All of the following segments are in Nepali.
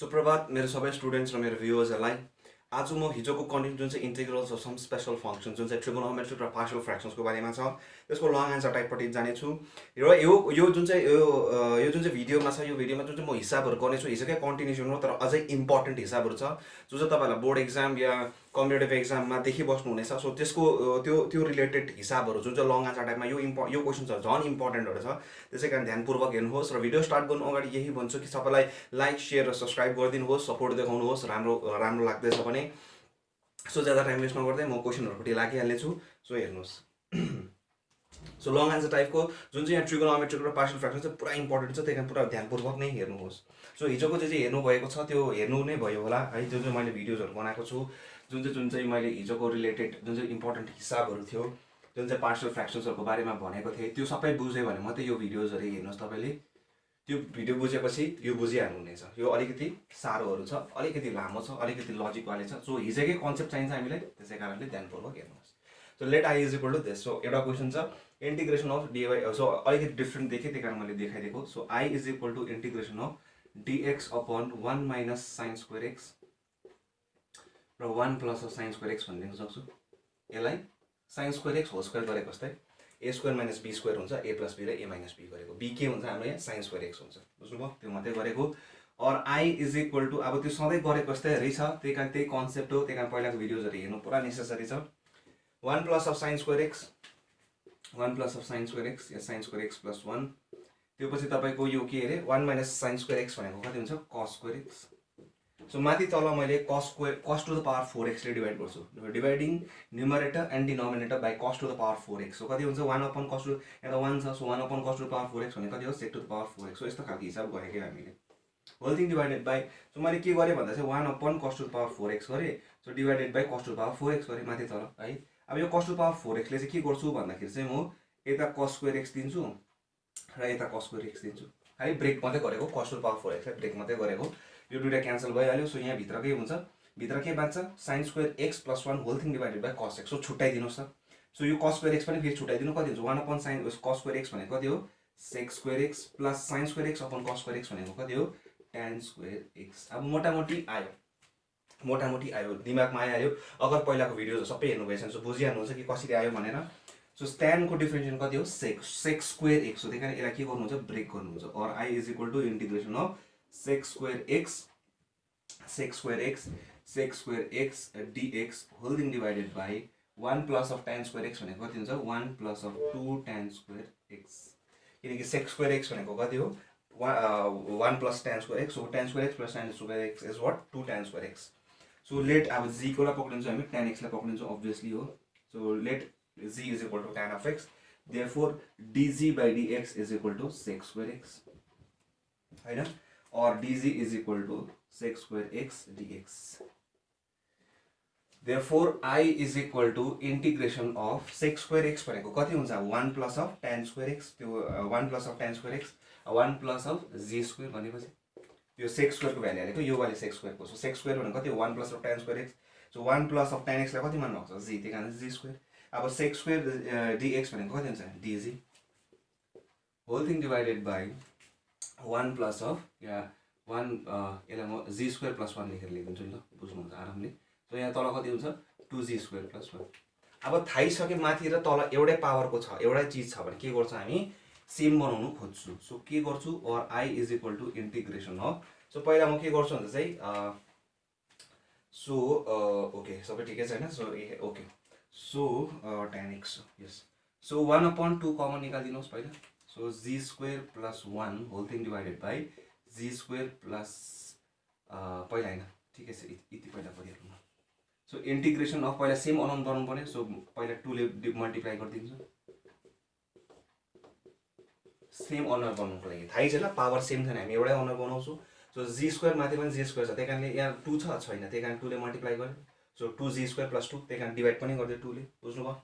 सुप्रभात मेरो सबै स्टुडेन्ट्स र मेरो भ्युअर्सहरूलाई आज म हिजोको कन्टेन्ट जुन चाहिँ इन्टिग्रल्स अफ सम स्पेशल फङ्क्सन जुन चाहिँ ट्रिगोनोमेट्रिक र पार्शियल फ्र्याक्सन्सको बारेमा छ त्यसको लङ एन्सर टाइपपट्टि जानेछु र यो जुन चाहिँ भिडियोमा छ यो भिडियोमा जुन चाहिँ म हिसाबहरू गर्नेछु हिजोकै कन्टिन्युसन हो तर अझै इम्पोर्टेन्ट हिसाबहरू छ जो चाहिँ तपाईँहरूलाई बोर्ड एक्जाम या कम्पिटेटिभ एक्जाममा देखिबस्नुहुनेछ सो त्यसको त्यो रिलेटेड हिसाबहरू जुन चाहिँ लङ एन्सर टाइपमा यो क्वेसन्सहरू झन् इम्पोर्टेन्टहरू छ त्यसै कारण ध्यानपूर्वक हेर्नुहोस् र भिडियो स्टार्ट गर्नु अगाडि यही भन्छु कि सबैलाई लाइक सेयर र सब्सक्राइब गरिदिनुहोस् सपोर्ट देखाउनुहोस् राम्रो लाग्दैछ भने सो ज्यादा टाइम वेस्ट नगर्दै म क्वेसनहरूपट्टि लागिहाल्नेछु सो हेर्नुहोस् सो लङ एन्सर टाइपको जुन चाहिँ यहाँ ट्रिगोनोमेट्रिक र पार्शियल फ्र्याक्सन चाहिँ पुरा इम्पोर्टेन्ट छ त्यही कारण पुरा ध्यानपूर्वक नै हेर्नुहोस् सो हिजोको चाहिँ हेर्नुभएको छ त्यो हेर्नु नै भयो होला है जुन चाहिँ मैले भिडियोजहरू बनाएको छु जुन चाहिँ मैले हिजोको रिलेटेड जुन चाहिँ इम्पोर्टेन्ट हिसाबहरू थियो जुन चाहिँ पार्शियल फ्र्याक्सन्सहरूको बारेमा भनेको थिएँ त्यो सबै बुझ्यो भने मात्रै यो भिडियोजहरू हेर्नुहोस् तपाईँले त्यो भिडियो बुझेपछि यो बुझिहाल्नुहुनेछ यो अलिकति साह्रोहरू छ अलिकति लामो छ अलिकति लजिकवाले छ सो हिजोकै कन्सेप्ट चाहिन्छ हामीलाई त्यसै कारणले ध्यानपूर्वक हेर्नुहोस् so let I is equal to this so एउटा क्वेसन छ इन्टिग्रेसन अफ डिवाई सो अलिकति डिफ्रेन्ट देखेँ त्यही कारण मैले देखाइदिएको so I is equal to integration of d x upon 1 minus sine square x र 1 plus of sine square x भनिदिन सक्छु यसलाई sine square x whole square गरेको जस्तै a square minus b square हुन्छ ए प्लस बी र ए माइनस बी गरेको बी के हुन्छ हाम्रो यहाँ साइन स्क्वायर एक्स हुन्छ बुझ्नुभयो त्यो मात्रै गरेको और आई इज इक्वल टु अब त्यो सधैँ गरेको जस्तै रहेछ त्यही कारण त्यही कन्सेप्ट हो त्यही कारण पहिलाको भिडियोजहरू हेर्नु पुरा नेसेसरी छ 1 plus of sine square x 1 plus of sine square x yeah sign square x plus 1 त्यो पछि तपाईँको यो के अरे 1 माइनस साइन स्क्वायर एक्स भनेको कति हुन्छ कस स्क्वायर एक्स सो माथि तल मैले कस टु द पावर 4x ले डिभाइड गर्छु dividing numerator and denominator by cos to the power 4x so कति हुन्छ 1 अपन कस टु यहाँ 1 छ so 1 upon cos to the power 4x भने कति हो sec to the power 4x so यस्तो खालको हिसाब गरेकै हामीले whole thing divided by so मैले के गरेँ भन्दा चाहिँ 1 upon cos to the power 4x गरेँ so divided by cos to the power 4x गरेँ माथि तल है अब यो कस टु द पावर 4x ले चाहिँ के गर्छु भन्दाखेरि चाहिँ म यता कस स्क्वायर x दिन्छु र यता कस स्क्वायर x दिन्छु है ब्रेक मात्रै गरेको कस to the power 4x brake मात्रै गरेको यो दुईटा क्यान्सल भइहाल्यो सो यहाँ भित्र के हुन्छ भित्र के बाँच्छ sine square x plus 1 whole thing divided by cos x so छुट्याइदिनुहोस् त सो यो कस स्क्वायर एक्स पनि फेरि छुट्याइदिनु कति हुन्छ 1 upon sine cos square x भनेको कति हो sec square x plus sine square x upon cos square x भनेको कति हो tan स्क्वायर एक्स अब मोटामोटी आयो दिमागमा आइहाल्यो अगर पहिलाको भिडियोजहरू सबै हेर्नुभएछ भने सो बुझिहाल्नुहुन्छ कि कसरी आयो भनेर सो tan को डिफरेन्सिएसन कति हो सेक स्क्वायर एक्स हो त्यही कारण यसलाई के गर्नुहुन्छ ब्रेक गर्नुहुन्छ और I is equal to integration of sec square x dx whole thing divided by 1 plus of tan square x भनेको कति हुन्छ 1 plus of 2 tan square x किनकि सेक स्क्वायर एक्स भनेको कति हो 1 plus tan square x so tan square x plus tan square x is what 2 tan square x so let अब जी को लाई पक्रिन्छौँ हामी tan x लाई पक्रिन्छौँ अब्भियसली हो so let g is equal to tan of x therefore dg by dx is equal to sec square x हैन or dg is equal to sec square x dx therefore I is equal to integration of sec square x भनेको कति हुन्छ 1 plus of tan square x त्यो 1 plus of tan square x 1 plus of g square भनेपछि यो sec square को भ्यालु हालेको यो वाले sec square को सो sec square भनेको कति हो 1 plus of tan square x so 1 plus of tan x लाई कति मान्नु सक्छ g त्यही कारण g square अब sec square dx भनेको कति हुन्छ dg whole thing divided by 1 plus of या 1 यसलाई म जी स्क्वायर प्लस 1 लेखेर लेखिदिन्छु नि त बुझ्नुहुन्छ आरामले सो यहाँ तल कति हुन्छ 2g स्क्वायर प्लस 1 अब थाहै माथि र तल एउटै पावरको छ एउटै चिज छ भने के गर्छ हामी सेम बनाउनु खोज्छु सो के गर्छु or I is equal to integration of so पहिला म के गर्छु भन्दा चाहिँ सो ओके सबै ठिकै छ हैन so okay so tan x यस सो 1 अपन 2 कमन निकाल्दिनुहोस् पहिला so g square plus 1 whole thing divided by g square plus पहिला हैन ठिकै छ यति पहिला गरिहालौँ सो इन्टिग्रेसन अफ पहिला सेम अनोन बनाउनु पर्ने सो पहिला 2 ले मल्टिप्लाई गरिदिन्छु सेम अनर बनाउनुको लागि थाहै छ ल पावर सेम छैन हामी एउटै अनर बनाउँछौँ सो g स्क्वायर माथि पनि g स्क्वायर छ त्यही कारणले यहाँ 2 छ छैन त्यही कारण 2 ले मल्टिप्लाई गरे सो 2g स्क्वायर प्लस 2 त्यही कारण डिभाइड पनि गरिदियो 2 ले बुझ्नुभयो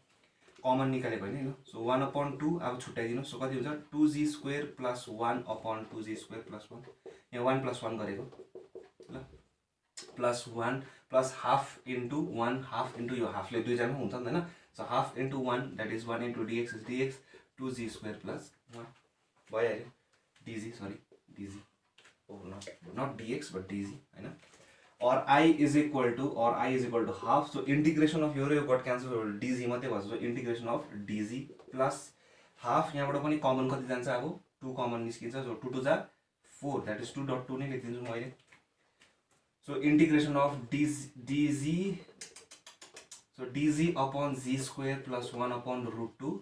कमन निकालेको हैन सो 1 अपन 2 अब छुट्याइदिनु सो कति हुन्छ 2g square plus 1 upon 2g square plus 1 यहाँ 1 प्लस 1 गरेको ल plus 1 plus half into 1 half into यो हाफले दुई जनामा हुन्छ नि हैन so half into 1 that is 1 into dx is dx 2g square plus 1 भइहाल्यो dg sorry dg not dx but dz हैन or I is equal to half. So integration of your got cancel dz मात्रै भन्छ. So integration of dz plus half यहाँबाट पनि कमन कति जान्छ अब 2 कमन निस्किन्छ. So 2 2 जा 4 that is 2.2 नै लेखिदिन्छु म अहिले. So integration of dz so dz upon z square plus 1 upon root 2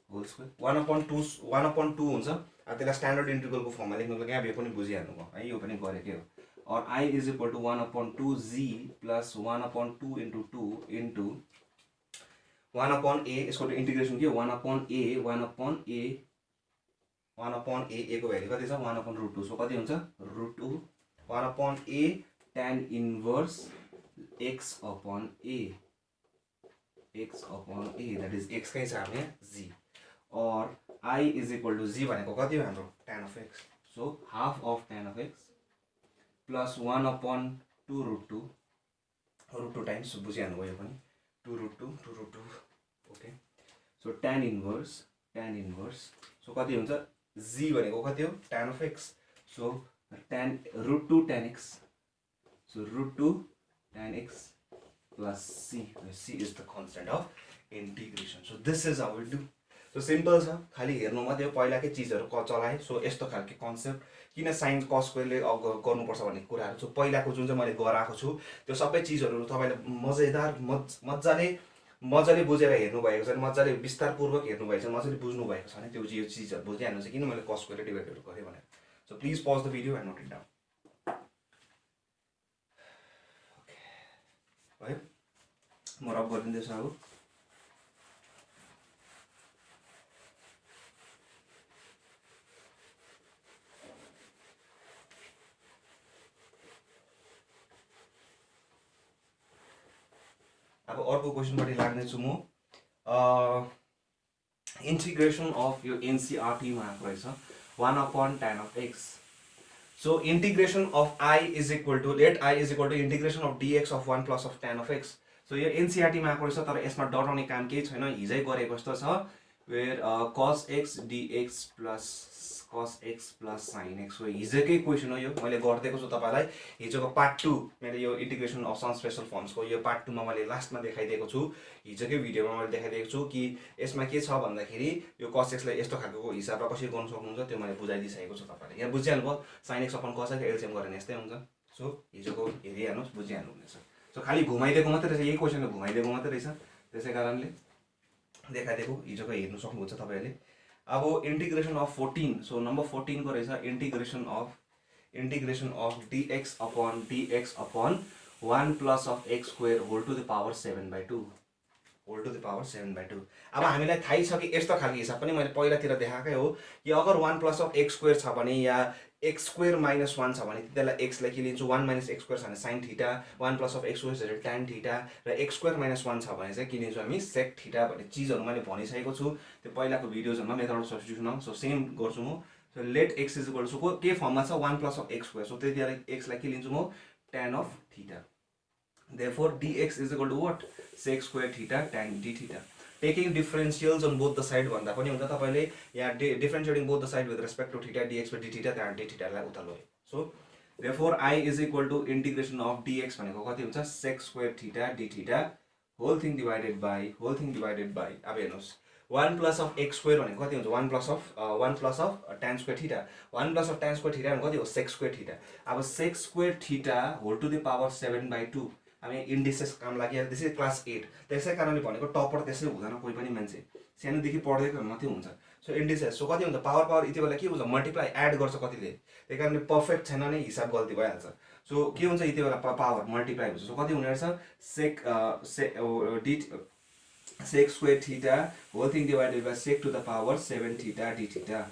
whole square 1 upon 2 हुन्छ. अब त्यसलाई स्ट्यान्डर्ड इन्टिग्रलको फर्ममा लेख्नुको लागि अब यो पनि बुझिहाल्नु भयो है, यो पनि गरेकै हो. और I is equal to 1 upon 2 z plus 1 upon 2 into 2 into 1 upon a इसको इंटीग्रेशन के 1 upon a को भ्यालु कति छ 1 upon root 2. सो कति हुन्छ root 2 1 upon a tan inverse x upon a that is x कहीं छ हाम्रो z और I is equal to z भनेको कति हो हाम्रो tan of x. So half of tan of x plus 1 upon 2 root 2 times बुझिहाल्नु भयो पनि 2 root 2 okay. So tan inverse so कति हुन्छ z भनेको कति हो tan of x. So tan root 2 tan x. So root 2 tan x plus c is the constant of integration. So this is how we do. So simple छ, खाली हेर्नु मात्रै हो पहिलाकै चीजहरु चलाए. सो यस्तो खालको कन्सेप्ट किन sin cos स्क्वायरले गर्नुपर्छ भन्ने कुराहरु छ. पहिलाको जुन चाहिँ मैले गराएको छु त्यो सबै चीजहरु तपाईले मजेदार मजाले बुझेर हेर्नु भएको छ, मजाले विस्तारपूर्वक हेर्नु भएको छ, मजाले बुझ्नु भएको छ भने त्यो यो चीजहरु बुझिहाल्नुहुन्छ किन मैले cos स्क्वायर डिभाइडेड गरे भनेर. So please pause the video and note it down. Okay भयो म रब गरिदिन्छु अब. अब अर्को क्वेशनपट्टि लाग्नेछु म. इंटीग्रेशन of your NCERT मा आएको रहेछ 1 upon tan of x. So integration of I is equal to integration of dx of 1 plus of tan of x. So यो NCERT मा आएको रहेछ तर यसमा डराउने काम केही छैन, हिजै गरेको जस्तो छ. where cos x dx plus cos x plus sin x. So हिजोकै क्वेशन हो यो, मैले गर्दिएको छु तपाईलाई. हिजोको पार्ट 2 मैले यो integration of some special forms को यो पार्ट 2 मा मैले लास्टमा देखाइदिएको छु. हिजोकै भिडियोमा मैले देखाइदिएको छु कि यसमा के छ भन्दाखेरि यो cos x लाई यस्तो खालको हिसाबमा कसरी गर्न सक्नुहुन्छ त्यो मैले बुझाइदिसकेको छु तपाईलाई. यहाँ बुझिहाल्नु भयो sin x upon cos x LCM गरेर यस्तै हुन्छ. सो हिजोको हेरिहाल्नुस् बुझिहाल्नु हुनेछ. सो खाली घुमाइदिएको मात्रै रहेछ, यही क्वेशनले घुमाइदिएको मात्रै रहेछ, त्यसै कारणले देखाइदिएको हिजोको हेर्नु सक्नुहुन्छ तपाईहरुले. अब इंटीग्रेशन of 14. सो नंबर 14 को रहेछ integration of dx upon 1 plus of x square whole to the power 7/2 अब हामीलाई थाहै छ कि यस्तो खालको हिसाब पनि मैले पहिलातिर देखाएकै हो कि अगर 1 plus of x square छ भने या x square minus 1 छ भने त्यसलाई x लाई के लिन्छु 1 minus x square छ भने sin theta 1 plus of x square छ भने tan थीटा र x square minus 1 छ भने चाहिँ के लिन्छौ हामी sec थीटा भन्ने चीजहरु मैले भनिसकेको छु त्यो पहिलाको भिडियोजहरुमा method of substitution. So same गर्छु म. So let x is equal to के फर्ममा छ 1 plus of x square. So त्यतिखेर x लाई के लिन्छु म tan of theta. Therefore dx is equal to what sec square theta tan d theta. Taking differentials on both the side भन्दा पनि हुन्छ तपाईले यहाँ differentiating both the side with respect to theta dx by d theta tan d theta लाई उता लयो. So therefore I is equal to integration of dx भनेको कति हुन्छ sec square theta d theta whole thing divided by अब हेर्नुस् 1 plus of x square भनेको कति हुन्छ 1 plus of tan square theta 1 plus of tan square theta भनेको कति हो sec square theta. अब sec square theta whole to the power 7/2 हामी इन्डिसेस काम लाग्यो. दिस इज क्लास 8 त्यसै कारणले भनेको टपर त्यसै हुँदैन कोही पनि मान्छे सानोदेखि पढ्दैको मात्रै हुन्छ. सो इन्डिसेस सो कति हुन्छ पावर यति बेला के हुन्छ मल्टिप्लाई एड गर्छ कतिले त्यही कारणले परफेक्ट छैन नै हिसाब गल्ती भइहाल्छ. सो के हुन्छ यति बेला पावर मल्टिप्लाई हुन्छ. सो कति हुने रहेछ sec square theta whole thing divided by sec to the power 7 theta d theta.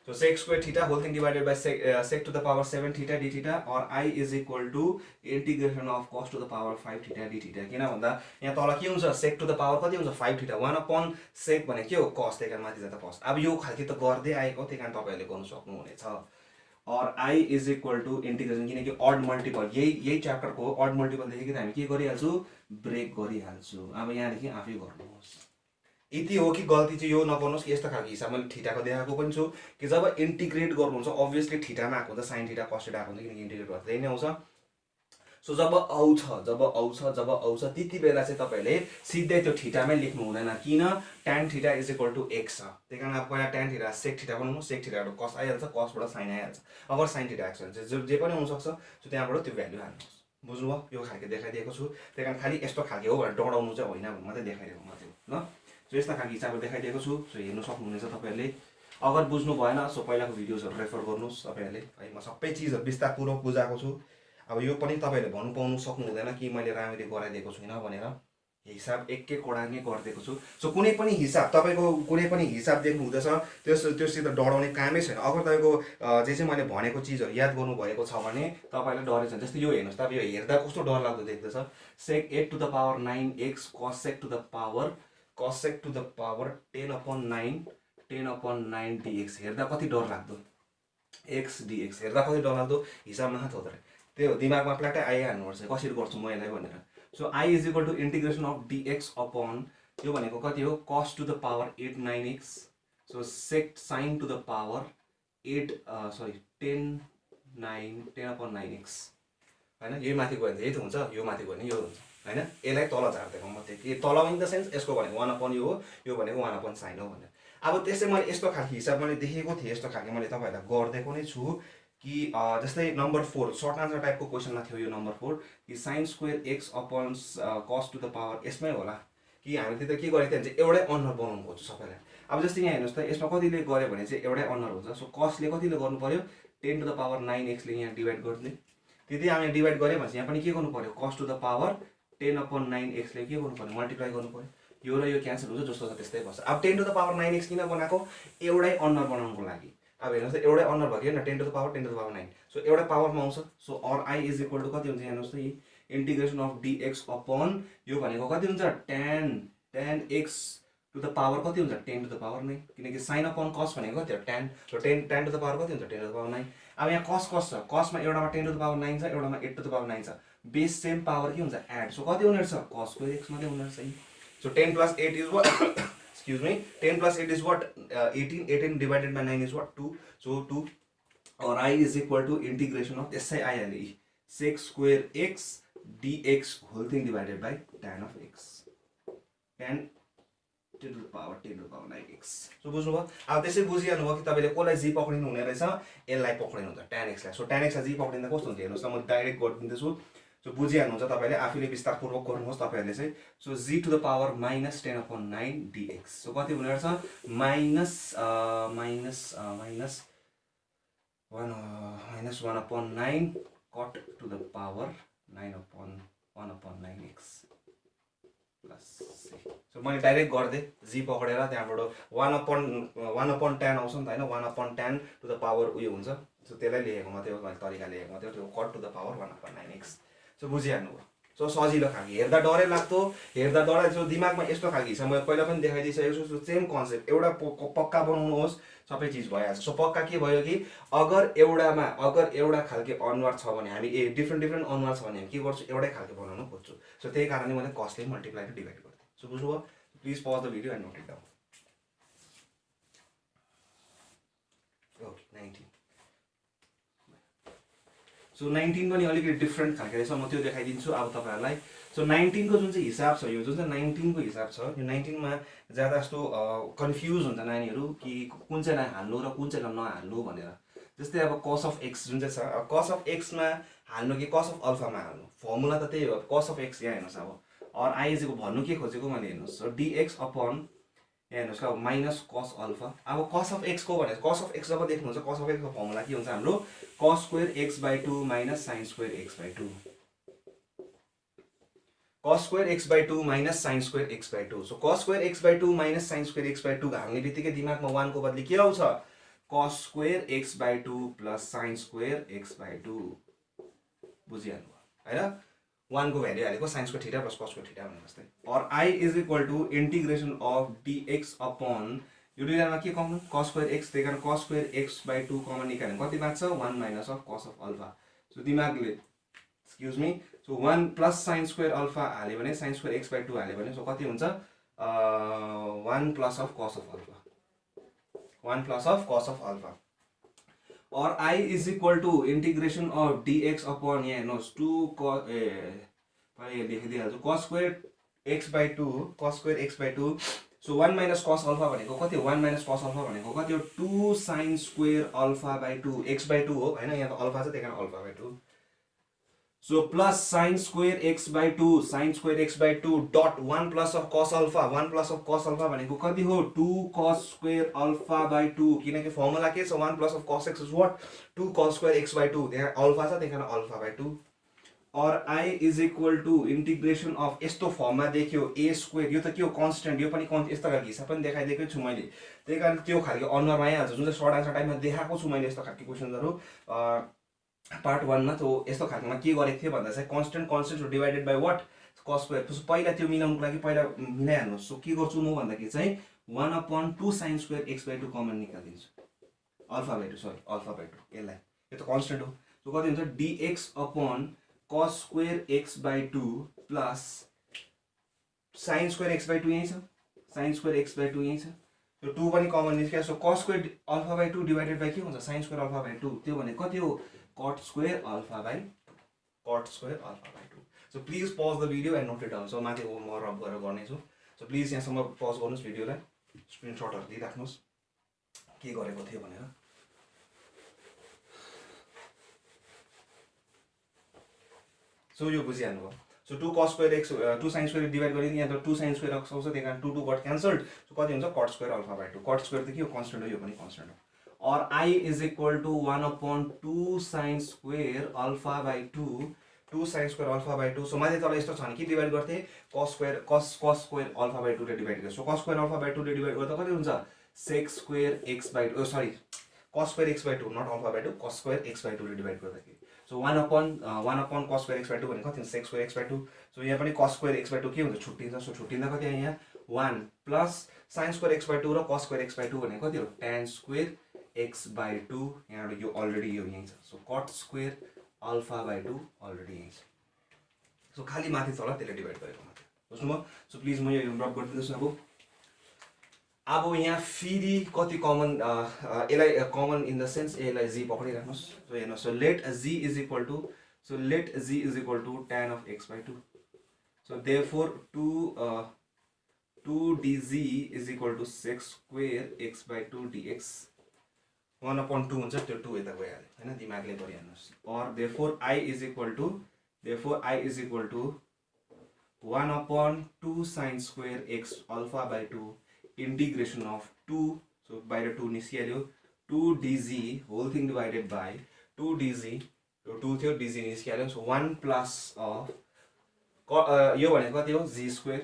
So sec square theta whole thing divided by sec to the power 7 theta d theta or I is equal to integration of cos to the power 5 theta d theta. किन भन्दा यहाँ तल के हुन्छ sec to the power कति हुन्छ 5 theta 1 upon sec भने के हो cos त्यही कारण माथि जाँदा cos. अब यो खालके त गर्दै आएको त्यही कारण तपाईहरुले गर्न सक्नु हुनेछ. और I is equal to integration किनकि odd multiple यही च्याप्टर को odd multiple देखि कि हामी के गरिहाल्छु ब्रेक गरिहाल्छु. अब यहाँ देखि आफै गर्नुहोस् यति हो कि गल्ती चाहिँ यो नगर्नुहोस् कि यस्तो खालको हिसाब मैले थीटाको देखाएको पनि छु कि जब इन्टिग्रेट गर्नुहुन्छ अभियसली थीटामा आएको हुन्छ sin थीटा cos थीटा आएको हुन्छ किनकि इन्टिग्रेट गर्दा त्यही नै आउँछ सो जब आउँछ त्यति बेला चाहिँ तपाईँले सिधै त्यो थीटामै लेख्नु हुँदैन किन tan theta is equal to x छ त्यही कारण अब पहिला tan थीटा sec थीटा बनाउनु sec थीटाबाट cos आइहाल्छ cosबाट sin आइहाल्छ अगर sin थीटा x भने चाहिँ जे पनि हुनसक्छ सो त्यहाँबाट त्यो भ्यालु हाल्नुहोस् बुझ्नुभयो यो खालको देखाइदिएको छु त्यही कारण खालि यस्तो खालको हो भनेर डराउनु चाहिँ होइन भने मात्रै देखाइदिएको मात्रै ल सो यस्ता खालको हिसाबले देखाइदिएको छु सो हेर्नु सक्नुहुनेछ तपाईँहरूले अगर बुझ्नु भएन सो पहिलाको भिडियोजहरू रेफर गर्नुहोस् तपाईँहरूले है म सबै चिजहरू विस्तारपूर्वक बुझाएको छु अब यो पनि तपाईँहरूले भन्नु पाउनु सक्नु हुँदैन कि मैले राम्ररी गराइदिएको छुइनँ भनेर हिसाब एक वटा नै गरिदिएको छु सो कुनै पनि हिसाब तपाईँको कुनै पनि हिसाब देख्नु हुँदैछ त्योसित डराउने कामै छैन अगर तपाईँको जे चाहिँ मैले भनेको चिजहरू याद गर्नु भएको छ भने तपाईँलाई डरै छ जस्तै यो हेर्नुहोस् त अब यो हेर्दा कस्तो डरलाग्दो देख्दैछ sec 8 to the power 9x cos sec to the power 10/9 dx हेर्दा कति डरलाग्दो x dx हेर्दा कति डरलाग्दो हिसाब नखाँ हुँदैन त्यो दिमागमा प्लाटै आइहाल्नुपर्छ कसरी गर्छु म यसलाई भनेर so I is equal to integration of dx upon यो भनेको कति हो cos to the power 8 9x so sec sin to the power 10/9x हैन यो माथि गयो भने यही त हुन्छ यो माथि गयो भने यो हुन्छ हैन यसलाई तल झार्दिएको म के तल इन द सेन्स यसको भनेको 1 अपन यो हो यो भनेको 1 अपन sin हो भनेर अब त्यसै मैले यस्तो खालको हिसाब मैले देखेको थिएँ यस्तो खालको मैले तपाईहरुलाई गर्देको नै छु कि जस्तै नम्बर 4 सर्ट आन्सर टाइपको क्वेशनमा थियो यो नम्बर 4 कि sin square x upon cos to the power यसमै होला कि हामीले त के गरेको थियौ भने एउटै अनर बनाउनु खोज्छु सबैलाई अब जस्तै यहाँ हेर्नुस् त यसमा कतिले गरे भने चाहिँ एउटै अनर हुन्छ सो cos ले कतिले गर्नु पर्यो 10 टु द पावर 9x ले यहाँ डिवाइड गर्दिने त्यति हामी डिवाइड गरे भने यहाँ पनि के गर्नु पर्यो cos to the power 10/9x ले के गर्नु पर्यो मल्टिप्लाई गर्नु पर्यो यो र यो क्यान्सल हुन्छ जस्तो छ त्यस्तै बस्छ अब 10 टु द पावर 9x किन बनाएको एउटै अनर बनाउनको लागि अब हेर्नुस् त एउटै अनर भयो न 10 टु द पावर 9 सो एउटै पावरमा आउँछ सो और I इज इक्वल टु कति हुन्छ हेर्नुस् त इंटीग्रेशन अफ dx अपन यो भनेको कति हुन्छ tan x to the power कति हुन्छ 10 टु द पावर 9 किनकि sin अपन cos भनेको कति हो tan so tan to the power कति हुन्छ 10 टु द पावर 9 अब यहाँ cos छ cos मा एउटामा 10 टु द पावर 9 छ एउटामा 8 टु द पावर 9 छ बेस सेम पावर के हुन्छ एड सो कति हुने रहेछ cos स्क्वायर x मात्रै हुने रहेछ so 10 plus 8 is what excuse me 10 plus 8 is what 18 divided by 9 is what 2 so 2 or I is equal to integration of SI sec square x dx whole thing divided by tan of x tan 10 to the power 9x so बुझ्नुभयो अब त्यसै बुझिहाल्नु भयो कि तपाईले कोलाई g पक्रिनु हुने रहेछ यसलाई पक्रिनु हुन्छ tan x लाई सो tan x लाई g पक्रिँदा कस्तो हुन्छ हेर्नुस् त म डाइरेक्ट गरिदिन्छु सो बुझिहाल्नुहुन्छ तपाईले आफैले विस्तारपूर्वक गर्नुहोस् तपाईहरुले चाहिँ so g to the power -10/9 dx so कति हुने रहेछ minus 1/9 cot to the power 9/1/9x plus so मैले डाइरेक्ट गर्दै g पक्रेर त्यहाँबाट 1/tan आउँछ नि त हैन 1/tan टु द पावर उयो हुन्छ सो त्यसलाई लेखेको मात्रै हो मैले तरिका लेखेको मात्रै हो त्यो cot to the power 1/9x so बुझिहाल्नु भयो सो सजिलो खालको हेर्दा डरै लाग्दो हेर्दा डरै सो दिमागमा यस्तो खालको हिसाब मैले पहिला पनि देखाइदिइसकेको छु सेम कन्सेप्ट एउटा पक्का बनाउनुहोस् सबै चीज भइहाल्छ सो पक्का के भयो कि अगर एउटा खालको अनुहार छ भने हामी डिफरेन्ट अनुहार छ भने हामी के गर्छौँ एउटै खालको बनाउन खोज्छौँ सो त्यही कारणले मैले cosले मल्टिप्लाई र डिवाइड गर्दै सो बुझ्नुभयो please pause the video and note it down okay 19 so 19 पनि अलिकति डिफरेन्ट खालको रहेछ म त्यो देखाइदिन्छु अब तपाईहरुलाई सो 19 को जुन चाहिँ हिसाब छ यो जुन चाहिँ 19 को हिसाब छ यो 19 मा ज्यादा जस्तो कन्फ्युज हुन्छ नानीहरु कि कुन चाहिँलाई हाल्नु र कुन चाहिँलाई नहाल्नु भनेर जस्तै अब cos of x जुन चाहिँ छ अब cos of x मा हाल्नु कि cos of alpha मा हाल्नु फर्मुला त त्यही हो cos of x यहाँ हेर्नुस् अब और I को भन्नु के खोजेको मैले हेर्नुस् सो dx अपन यहाँ हेर्नुस् अब माइनस cos alpha अब cos of x को भने cos of x जब देख्नुहुन्छ cos of x को फर्मुला के हुन्छ हाम्रो cos square x/2 minus sin square x/2 cos square x/2 minus sin square x/2 so cos square x/2 minus sin square x/2 हाल्ने बित्तिकै दिमागमा 1 को बदली के आउँछ cos square x/2 plus sin square x/2 बुझिहाल्नु हैन 1 को भ्यालु हालेको sin square theta plus cos square theta भन्नु जस्तै और I is equal to integration of dx upon यो दुईटामा के कमन cos square x त्यही कारण cos square x/2 कमन निकाल्नु कति बाँच्छ 1 minus of cos of alpha so दिमागले excuse me so 1 plus sin square alpha हाल्यो भने sin square x/2 हाल्यो भने सो कति हुन्छ 1 plus of cos of alpha, 1 plus of cos of alpha, or I is equal to integration of dx upon यहाँ हेर्नुहोस् 2 cos लेखिदिइहाल्छु cos square x by 2, cos square x by 2. So 1 minus cos alpha भनेको कति हो? 1 minus cos alpha भनेको कति हो? 2 sin square alpha by 2 x by 2 हो हैन, यहाँ त अल्फा छ त्यही कारण alpha by 2. So plus sin square x by 2, sin square x by 2 dot 1 plus of cos alpha, 1 plus of cos alpha भनेको कति हो? 2 cos square alpha by 2, किनकि फर्मुला के छ? 1 plus of cos x is what? 2 cos square x by 2, त्यहाँ अल्फा छ त्यही कारण अल्फा by 2. और I is equal to integration of यस्तो फर्ममा देख्यो a square, यो त के हो? कन्स्टेन्ट, यो पनि यस्तो खालको हिसाब पनि देखाइदिएकै छु मैले, त्यही कारण त्यो खालको अनुहारमा आइहाल्छ जुन चाहिँ सर्ट आन्सर टाइममा देखाएको छु मैले यस्तो खालको क्वेसनहरु पार्ट 1 मा. त यस्तो खालकोमा के गरेको थिए भन्दा चाहिँ constant divided by what? cos square. पहिला त्यो मिलाउनको लागि पहिला मिलाइहाल्नुस्. सो के गर्छु म भन्दाखेरि चाहिँ 1/2 sin स्क्वायर x by 2 कमन निकालिदिन्छु, alpha by 2, sorry alpha by 2, यसलाई यो त कन्स्टेन्ट हो. सो कति हुन्छ? dx upon cos square x by 2 plus sin square x by 2 यही छ, sin स्क्वायर x by 2 यही छ, यो 2 पनि कमन निस्क्यो. So cos square alpha by 2 divided by के हुन्छ? sin स्क्वायर अल्फा बाइ 2, त्यो भने कति हो? cot square alpha by 2, cot square alpha by 2. So please pause the video and note it down. So माथि म रब गरेर गर्ने छु. So please यहाँसम्म पज गर्नुस् भिडियोलाई, स्क्रिनशटहरु लिइराख्नुस् के गरेको थियो भनेर. सो यो बुझिहाल्नु भयो. So 2 cos square x 2 sin square divide गरिदिनु, यहाँ त 2 sin square x आउँछ त्यही कारण 2 गट क्यान्सल्ड. सो कति हुन्छ? cot square alpha by 2. cot square त के हो? कन्स्टेन्ट हो, यो पनि कन्स्टेन्ट हो. और I is equal to 1/2 sin square alpha by 2, 2 sin square alpha by 2. So माथि तल यस्तो छ भने के डिवाइड गर्थे? cos square alpha by 2 ले डिवाइड गर्छ. So cos square alpha by 2 ले डिवाइड गर्दा कति हुन्छ? sec square x by 2, sorry cos square x by 2, not alpha by 2, cos square x by 2 ले डिवाइड गर्दाखेरि. So 1/1 cos square x by 2 भने कति हुन्छ? sec square x by 2. So यहाँ पनि cos square x by 2 के हुन्छ? छुट्टिन्छ. सो छुट्टिँदा कति आयो यहाँ? 1 plus sin square x by 2 र cos square x by 2 भने कति हो? tan square x by 2, यहाँ यो अलरेडी यो यही छ. So cot square alpha by 2 already यही छ. सो खाली माथि तल त्यसले डिवाइड गरेको मात्र. बुझ्नुभयो? सो प्लिज म यो रब गरिदिनुहोस् अब. अब यहाँ फेरि कति कमन, यसलाई कमन इन द सेन्स यसलाई जी पक्रिराख्नुहोस्. सो हेर्नुहोस्. So let z is equal to, so let z is equal to tan of x by 2. So therefore 2 dz is equal to sec square x by 2 dx. 1/2 हुन्छ, त्यो 2 यता गइहाल्यो हैन, दिमागले गरिहाल्नुस्. और therefore I is equal to 1/2 sin square x alpha by 2 integration of 2, so बाहिर 2 निस्किहाल्यो, 2 dz whole thing divided by 2 dz, यो 2 थियो dz निस्किहाल्यो. सो 1 प्लस अफ यो भनेको कति हो? g स्क्वायर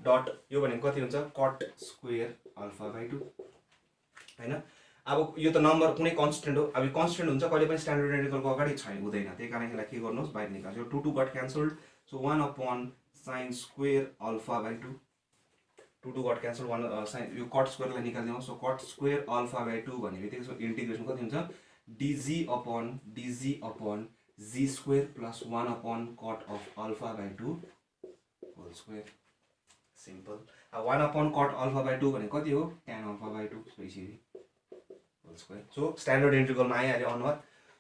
डट यो भनेको कति हुन्छ? cot स्क्वायर अल्फा बाइ 2 हैन. अब यो त नम्बर कुनै कन्स्टेन्ट हो. अब यो कन्स्टेन्ट हुन्छ कहिले पनि स्ट्यान्डर्ड इन्टिग्रलको अगाडि छैन, हुँदैन. त्यही कारण यसलाई के गर्नुहोस्? बाहिर निकाल्छु. 2 got cancelled. So 1/sin square alpha by 2, 2 got cancel, 1 sin यो कट स्क्वायरलाई निकाल्दिनु. So cot square alpha by 2 भनेबित्तिकै इन्टिग्रेसन कति हुन्छ? dg upon g square plus 1/cot of alpha by 2 whole square. Simple. अब 1/cot alpha by 2 भनेको कति हो? tan alpha by 2. सो यसरी होल स्क्वायर. सो स्ट्यान्डर्ड इन्टिग्रलमा आइहाल्यो अनुहार.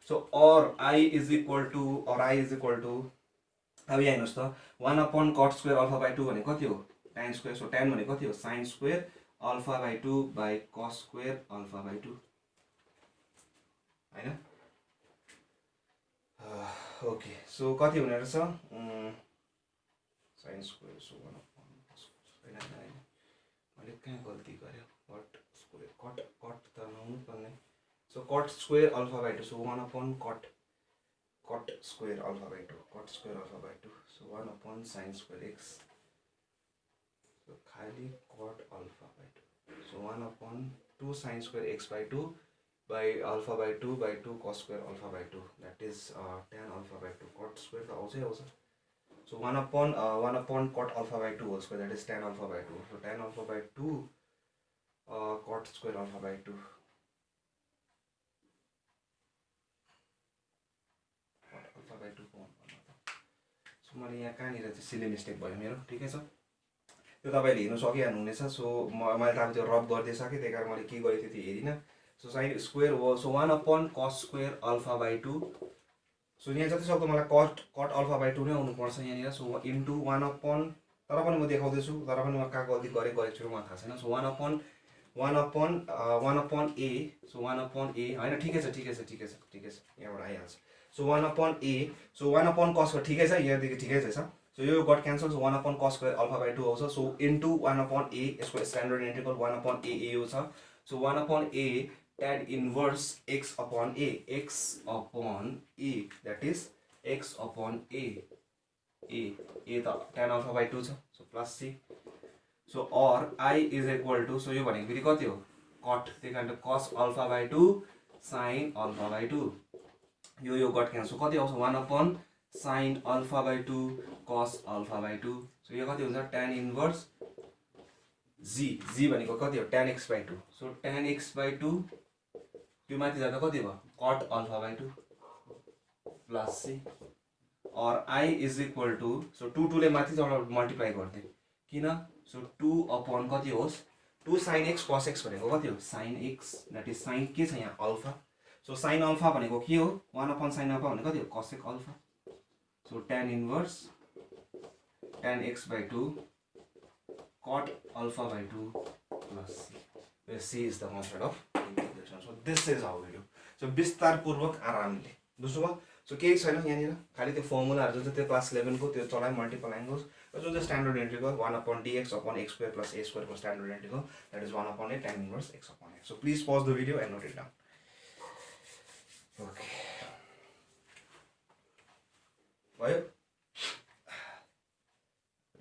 सो और I is equal to अब यहाँ हेर्नुहोस् त 1/cot स्क्वायर अल्फा बाइ 2 भनेको कति हो? tan square. सो tan भनेको कति हो? sin square alpha by 2 by cos square alpha by 2 हैन. ओके. सो कति हुने रहेछ? sin square. सो 1/cos हैन, मैले कहाँ गल्ती गरे? cot स्क्वायर cot त नहुनु पर्ने. So cot square alpha by 2. So 1/cot square alpha by 2, cot square alpha by 2. So 1/sin square x. So खाली cot alpha by 2. So 1/2 sin square x by 2 by alpha by 2 by 2 cos square alpha by 2, that is tan alpha by 2. cot square त आउँछै आउँछ. So 1/1 cot alpha by 2 whole square, that is tan alpha by 2. So tan alpha by 2 cot square alpha by 2. Cot alpha by 2 को. So मैले यहाँ कहाँनिर चाहिँ सिली मिस्टेक भयो मेरो, ठिकै छ. त्यो तपाईँले हेर्नु सकिहाल्नुहुनेछ। सो मैले त अब त्यो रब गरिदिइसकेँ, त्यही कारण मैले के गरेको थिएँ त्यो हेरिनँ। सो साइन स्क्वायर हो, सो 1/cos² α/2। सो यहाँ जति सक्दो मलाई कट α/2 नै आउनुपर्छ यहाँनिर। सो इन्टु 1/, तर पनि म देखाउँदैछु, तर पनि म कहाँ गल्ती गरेको छु मलाई थाहा छैन। सो 1/a, सो 1/a होइन, ठिकै छ यहाँबाट आइहाल्छ। सो 1/a, सो 1/cos ठिकै छ, यहाँदेखि ठिकै छ। सो यो गट क्यान्सल, सो 1/cos² α/2 आउँछ। सो इन्टु 1/a, यसको स्ट्यान्डर्ड इन्टिग्रल 1/a यो छ। So 1/a tan inverse x/a, that is x/a, a त tan α/2 छ। So plus c। सो और I is equal to, so यो भनेको फेरि कति हो, कट, त्यही कारण cos α/2 sin α/2, यो गट क्यान्सल, कति आउँछ 1/sin α/2 cos α/2। सो यो कति हुन्छ tan इन्भर्स g भनेको कति हो tan x/2। So tan x/2 त्यो माथि जाँदा कति भयो cot α/2 प्लस c। और I is equal to, so 2 ले माथि चढाउँ मल्टिप्लाई गर्दै, किन, सो 2 कति होस् 2 sin x cos x भनेको कति हो sin x, that is sin के छ यहाँ अल्फा। सो sin अल्फा भनेको के हो 1/sin अल्फा भनेको कति हो cosec alpha. So tan inverse tan x/2 cot α/2 plus c, where c is the constant of integration. So this is how we do. So विस्तार पूर्वक आरामले बुझ्नुभयो। सो केही छैन यहाँनिर, खालि त्यो फर्मुलाहरू जुन चाहिँ त्यो क्लास 11 को त्यो चलाइ मल्टिपल एङ्गल्स, जुन चाहिँ standard integral 1/dx/x² plus a² को standard integral, that is 1/a tan inverse x/a। So please pause the video and note it down. Okay भयो,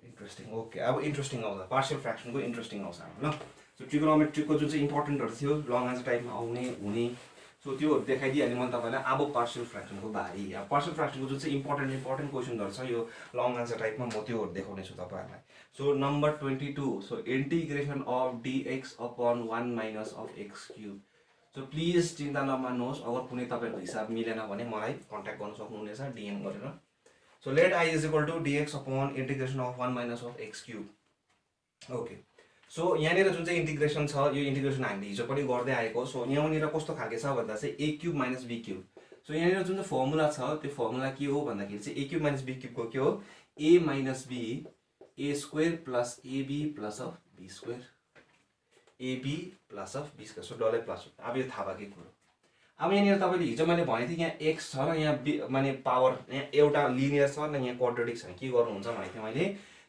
इन्ट्रेस्टिङ। ओके अब इन्ट्रेस्टिङ आउँछ, पार्शियल फ्र्याक्सनको इन्ट्रेस्टिङ आउँछ ल। सो ट्रिगोनोमेट्रीको जुन चाहिँ इम्पोर्टेन्टहरू थियो लङ आन्सर टाइपमा आउने हुने, सो त्योहरू देखाइदिइहालेँ मैले तपाईँलाई। अब पार्शियल फ्र्याक्सनको बारी, अब पार्शियल फ्र्याक्सनको जुन चाहिँ इम्पोर्टेन्ट क्वेसनहरू छ यो लङ आन्सर टाइपमा, म त्योहरू देखाउने छु तपाईँहरूलाई। So number 22, so integration of dx/1 - x³। So please चिन्ता नमान्नुहोस्, अगर कुनै तपाईँहरूको हिसाब मिलेन भने मलाई कन्ट्याक्ट गर्न सक्नुहुनेछ डिएम गरेर। So let I is equal to dx/(1 - x³। Okay, so यहाँनिर जुन चाहिँ इन्टिग्रेसन छ यो इन्टिग्रेसन हामीले हिजो पनि गर्दै आएको। सो यहाँनिर कस्तो खालके छ भन्दा चाहिँ a³ - b³। सो यहाँनिर जुन चाहिँ फर्मुला छ त्यो फर्मुला के हो भन्दाखेरि चाहिँ a³ - b³ को के हो a - b a² plus ab plus of b², ab plus of b²। So डल्लै प्लस, अब यो थाहा भएको कुरो। अब यहाँनिर तपाईँले हिजो मैले भनेको थिएँ यहाँ x छ र यहाँ b माने पावर यहाँ एउटा लिनियर छ र यहाँ क्वाड्रेटिक छ, के गर्नुहुन्छ भनेको थिएँ मैले,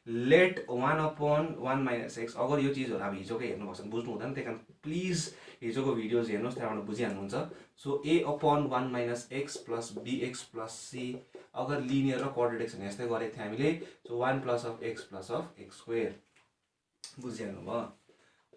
लेट 1/1 - x। अगर यो चिजहरू अब हिजोकै हेर्नुपर्छ भने बुझ्नु हुँदैन, त्यही कारण प्लिज हिजोको भिडियोज हेर्नुहोस्, त्यहाँबाट बुझिहाल्नुहुन्छ। So a/1 - x plus bx plus c, अगर लिनियर र क्वाड्रेटिक छ भने यस्तै गरेको थियौँ हामीले। So 1 plus of x plus of x², बुझिहाल्नु भयो।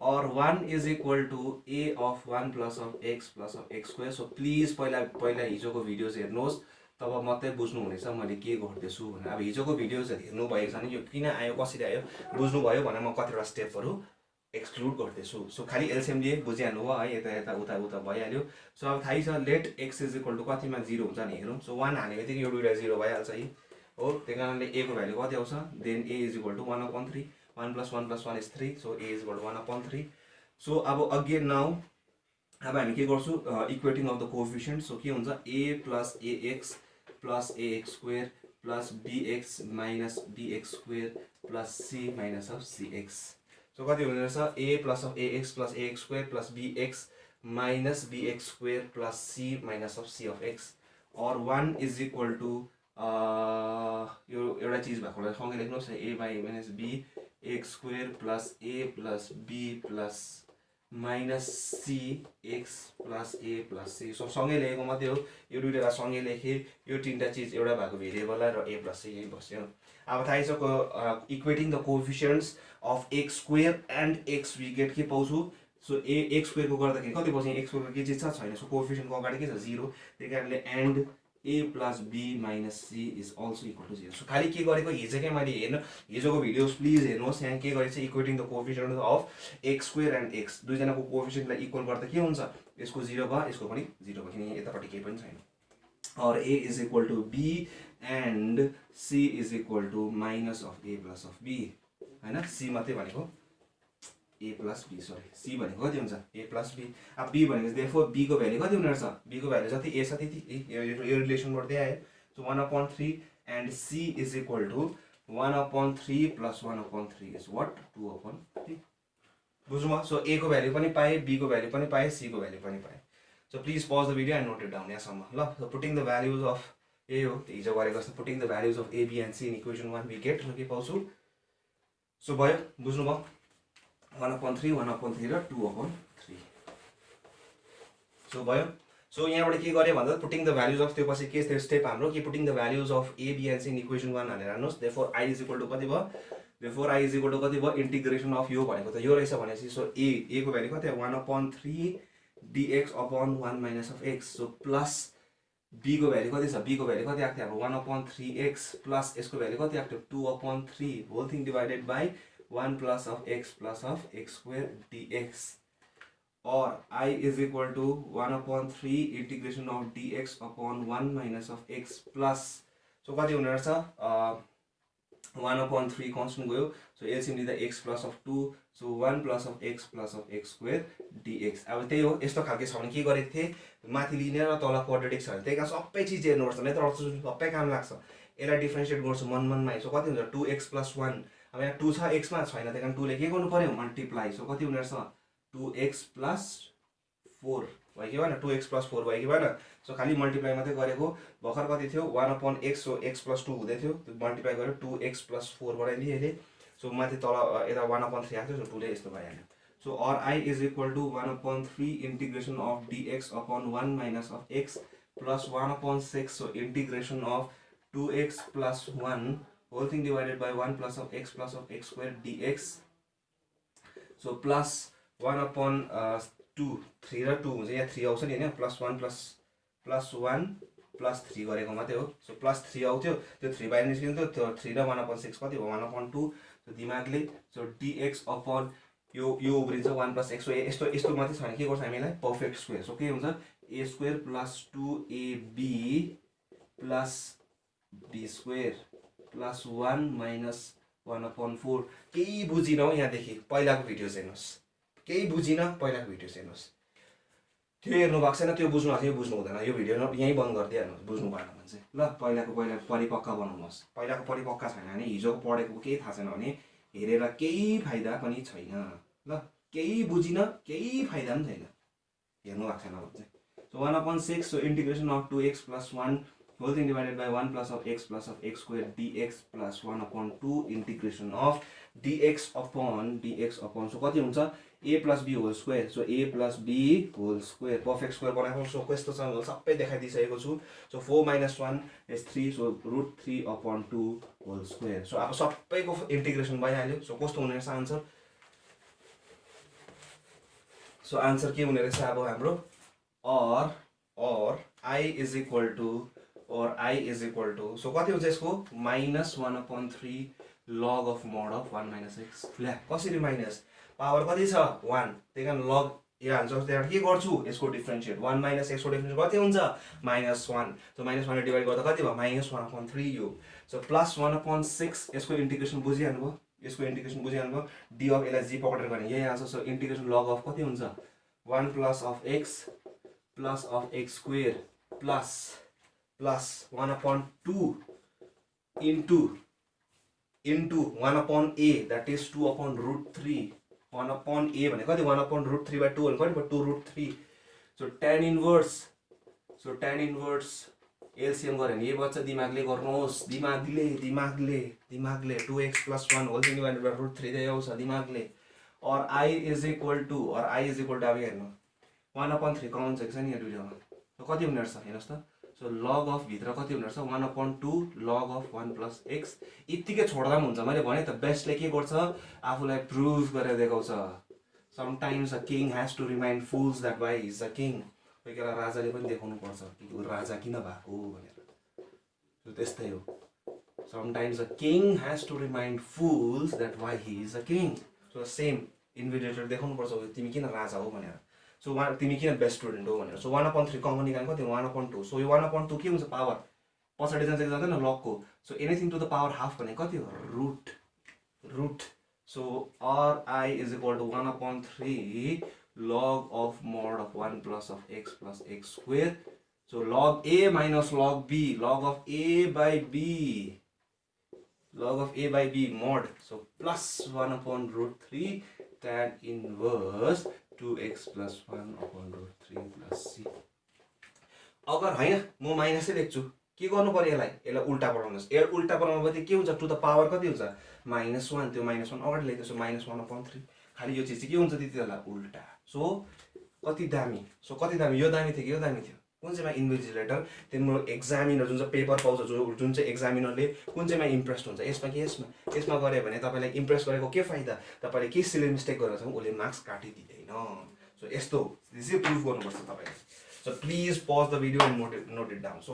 और 1 is equal to a/1 plus of x plus of x²। So please पहिला हिजोको भिडियोज हेर्नुहोस्, तब मात्रै बुझ्नुहुनेछ मैले के गर्दैछु भनेर। अब हिजोको भिडियोजहरू हेर्नुभएको छ भने यो किन आयो कसरी आयो बुझ्नुभयो भने म कतिवटा स्टेपहरू एक्सक्लुड गर्दैछु। सो खालि एलसिएम लिए बुझिहाल्नु भयो है, यता उता भइहाल्यो। सो अब थाहै छ let x is equal to कतिमा 0 हुन्छ नि हेरौँ। सो 1 हाने बित्तिकै यो दुईटा 0 भइहाल्छ है, हो त्यही कारणले a को भ्यालु कति आउँछ, then a is equal to 1/3, 1 + 1 + 1 is 3, so a is equal to 1/3। So अब अगेन नाउ अब हामी के गर्छु equating of the coefficient. So के हुन्छ a plus ax plus ax² plus bx minus bx² plus c minus of cx। So कति हुने रहेछ a plus of ax plus ax² plus bx minus bx² plus c minus of c of x। और 1 इज इक्वल टू यो एउटा चिज भएकोलाई सँगै लेख्नुहोस् a minus b x² plus a plus b plus minus c x plus a plus c। So सँगै लेखेको मात्रै हो, यो दुईवटा सँगै लेखेँ, यो तिनवटा चिज एउटा भएको भेरिएबललाई र a प्लस c यही बस्यो। अब थाहै छ equating the coefficients of x² and x we get के पाउँछु। सो x² को गर्दाखेरि कति पाउँछ, x² को के चिज छ छैन, सो कोएफिसिएन्टको अगाडि के छ 0, त्यही कारणले and a plus b minus c is also equal to 0। So खालि के गरेको हिजोकै मैले हेर्नु, हिजोको भिडियोज प्लिज हेर्नुहोस्, यहाँ के गरेको छ equating the coefficient of x² and x, दुईजनाको कोएफिसिएन्टलाई इक्वल गर्दा के हुन्छ, यसको 0 भयो यसको पनि 0 भयो, किनकि यतापट्टि केही पनि छैन। और a is equal to b and c is equal to minus of a plus of b। हैन c मात्रै भनेको a plus b sorry c भनेको कति हुन्छ a plus b अब b भनेको देयरफोर b को भ्यालु कति हुने रहेछ b को भ्यालु जति a छ त्यति यो रिलेसनबाट त्यही आयो so 1/3 and c is equal to 1/3 plus 1/3 is what 2/3 बुझ्नुभयो सो a को भ्यालु पनि पाए b को भ्यालु पनि पाए c को भ्यालु पनि पाए so please pause the video and note it down यहाँसम्म ल so putting the values of A हो हिजो गरेको जस्तो putting the values of a b and c in equation 1 we get के पाउँछु सो भयो बुझ्नुभयो 1/3 1/3 र 2/3 सो भयो सो यहाँबाट के गरे भन्दा पुटिङ द भ्यालुज अफ त्यो पछि के थियो स्टेप हाम्रो कि putting the values of a b and c in equation 1 हालेर हाल्नुस् therefore i is equal to कति भयो therefore i is equal to कति भयो इन्टिग्रेसन अफ यो भनेको त यो रहेछ भनेपछि सो a को भ्यालु कति हो 1/3 dx upon 1 minus of x so plus b को भ्यालु कति छ b को भ्यालु कति आएको थियो हाम्रो 1/3x plus यसको भ्यालु कति आएको थियो 2/3 whole thing divided by 1 plus of x plus of x square dx or I is equal to 1/3 integration of dx upon 1 minus of x plus so कति हुने रहेछ 1/3 constant गयो so LCM लिँदा x plus of 2 so 1 plus of x square dx अब त्यही हो यस्तो खालके छ भने के गरेको थिए माथि लिने र तल क्वाड्रेटिक छ भने त्यही कारण सबै चीज हेर्नुपर्छ नै तर सबै काम लाग्छ यसलाई डिफरेन्शिएट गर्छु मनमै सो कति हुन्छ 2x plus 1 अब यहाँ 2 छ x मा छैन त्यही कारण 2 ले के गर्नु पर्यो मल्टिप्लाई सो कति हुने रहेछ 2x plus 4 भयो कि भएन 2x plus 4 भयो कि भएन सो खाली मल्टिप्लाई मात्रै गरेको भर्खर कति थियो 1/x सो x plus 2 हुँदै थियो त्यो मल्टिप्लाई गरेर 2x plus 4 बनाइदिए अहिले सो माथि तल यता 1/3 आएको थियो सो 2 ले यस्तो भइहाल्यो so or I is equal to 1/3 integration of dx upon 1 minus of x plus 1/6 so integration of 2x plus 1 whole thing divided by 1 plus of x square dx so plus 1/2 3 र 2 हुन्छ यहाँ 3 आउँछ नि हैन plus 1 plus 3 गरेको मात्रै हो सो plus 3 आउँथ्यो त्यो 3 बाहिर निस्किन्थ्यो त्यो 3 र 1/6 कति हो 1/2 सो दिमागले सो dx upon यो उब्रिन्छ 1 plus x सो यस्तो मात्रै छ भने के गर्छ हामीलाई पर्फेक्ट स्क्वायर सो के हुन्छ a square plus 2ab plus b square plus 1 minus 1/4 केही बुझिन हो यहाँदेखि पहिलाको भिडियोज हेर्नुस् केही बुझिन पहिलाको भिडियोज हेर्नुस् त्यो हेर्नु भएको छैन त्यो बुझ्नु आयो बुझ्नु हुँदैन यो भिडियो यहीँ बन्द गरिदिइहाल्नुहोस् बुझ्नु भएन भने चाहिँ ल पहिला परिपक्का बनाउनुहोस् पहिलाको परिपक्का छैन भने हिजोको पढेको केही थाहा छैन भने हेरेर केही फाइदा पनि छैन ल केही बुझिन केही फाइदा पनि छैन हेर्नु भएको छैन भने चाहिँ so 1/6 so integration of 2x plus 1 whole thing divided by 1 plus of x square dx plus 1/2 integration of dx upon so कति हुन्छ a plus b whole square so a plus b whole square perfect square बनाएको सो कस्तो छ सबै देखाइदिसकेको छु so 4 minus 1 is 3 so √3/2 whole square so अब सबैको इन्टिग्रेसन भइहाल्यो सो कस्तो हुने रहेछ आन्सर सो आन्सर के हुने रहेछ अब हाम्रो or I is equal to so कति हुन्छ यसको -1/3 log of mod of 1 minus x ल्या कसरी माइनस पावर कति छ 1 त्यही कारण log यो हाल्छ त्यहाँबाट के गर्छु यसको डिफरेन्शिएट 1 minus x को डिफरेन्शिएट कति हुन्छ -1 सो -1 ले डिवाइड गर्दा कति भयो -1/3 यो सो प्लस 1/6 यसको इन्टिग्रेसन बुझिहाल्नु भयो यसको इन्टिग्रेसन बुझिहाल्नु भयो d अफ यसलाई g पकडेर गर्ने यही आउँछ सो इन्टिग्रेसन log अफ कति हुन्छ 1 plus of x square plus 1/2 into 1/a that is 2/√3 1/a भने कति 1/√3/2 भने कति भयो 2√3 so tan inverse LCM गरे भने यो बच्चा दिमागले गर्नुहोस् दिमागले 2x plus 1 whole thing divided by √3 चाहिँ आउँछ दिमागले or I is equal to अब हेर्नु 1/3 कमन छ कि छैन यहाँ दुईटामा सो कति हुने रहेछ हेर्नुहोस् त सो log अफ भित्र कति हुने रहेछ 1/2 log अफ 1 plus x यतिकै छोड्दा पनि हुन्छ मैले भने त बेस्टले के गर्छ आफूलाई प्रुभ गरेर देखाउँछ sometimes a king has to remind fools that why is a king कोही बेला राजाले पनि देखाउनु पर्छ कि राजा किन भएको भनेर सो त्यस्तै हो sometimes a king has to remind fools that why he is a king so same invigilator देखाउनु पर्छ तिमी किन राजा हो भनेर सो तिमी किन बेस्ट स्टुडेन्ट हो भनेर सो 1/3 कमन निकाल्नु कति 1/2 सो यो 1/2 के हुन्छ पावर पछाडि जान्छ कि जाँदैन लगको so anything to the power half भने कति हो root So ri is equal to 1/3 log of mod of 1 plus of x plus x square. So log a minus log b, log of a by b, log of a by b mod. So plus 1/√3 tan inverse 2x plus 1/√3 plus c. अगर हैन म माइनसै लेख्छु के गर्नु पर्यो यसलाई उल्टा बनाउनुहोस्। उल्टा बनाउनुपछि के हुन्छ, टु द पावर कति हुन्छ -1, त्यो -1 अगाडि लेख्दैछु -1/3। खालि यो चिज चाहिँ के हुन्छ त्यति बेला उल्टा। सो कति दामी, यो दामी थियो कि यो दामी थियो, कुन चाहिँमा इन्भिजिलेटर तिम्रो एक्जामिनर जुन चाहिँ पेपर पाउँछ, जुन चाहिँ एक्जामिनरले कुन चाहिँमा इम्प्रेस्ड हुन्छ, यसमा कि यसमा गऱ्यो भने तपाईँलाई इम्प्रेस गरेको के फाइदा, तपाईँले के सिले मिस्टेक गरेर छ उसले मार्क्स काटिदिँदैन। सो यस्तो चाहिँ प्रुफ गर्नुपर्छ तपाईँले। So please pause the video and note it down. So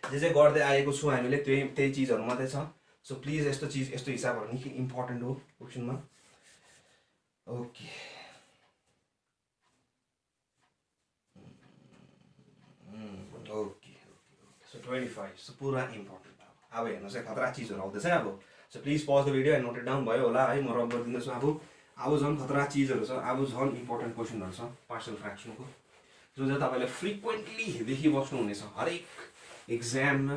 जे जे गर्दै आएको छु हामीले त्यही चिजहरू मात्रै छ। सो प्लिज यस्तो हिसाबहरू निकै इम्पोर्टेन्ट हो क्वेसनमा। ओके ओके सो 25 सो पुरा इम्पोर्टेन्ट अब हेर्नुहोस् है, खतरा चिजहरू आउँदैछ अब। So please pause the video and note it down. भयो होला है, म रब गरिदिँदैछु। अब झन् खतरा चिजहरू छ, अब झन् इम्पोर्टेन्ट क्वेसनहरू छ पार्सल फ्र्याक्सनको, जो चाहिँ तपाईँले फ्रिक्वेन्टली देखिबस्नु हुनेछ हरेक एक्जाममा।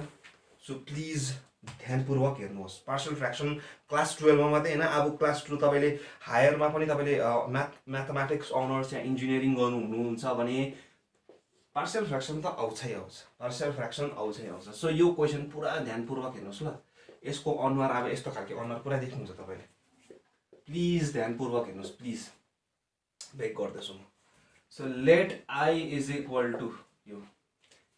सो प्लिज ध्यानपूर्वक हेर्नुहोस्। पार्सल फ्र्याक्सन क्लास 12 मा मात्रै होइन, अब क्लास 2 तपाईँले हायरमा पनि तपाईँले म्याथमेटिक्स अनर्स या इन्जिनियरिङ गर्नु हुनुहुन्छ भने पार्सल फ्र्याक्सन त आउँछ। सो यो क्वेसन पुरा ध्यानपूर्वक हेर्नुहोस् ल। यसको अनुहार अब यस्तो खालको अनुहार पुरा देख्नुहुन्छ तपाईँले, प्लिज ध्यानपूर्वक हेर्नुहोस् प्लिज। बेक गर्दैछु म। So let I is equal to यो,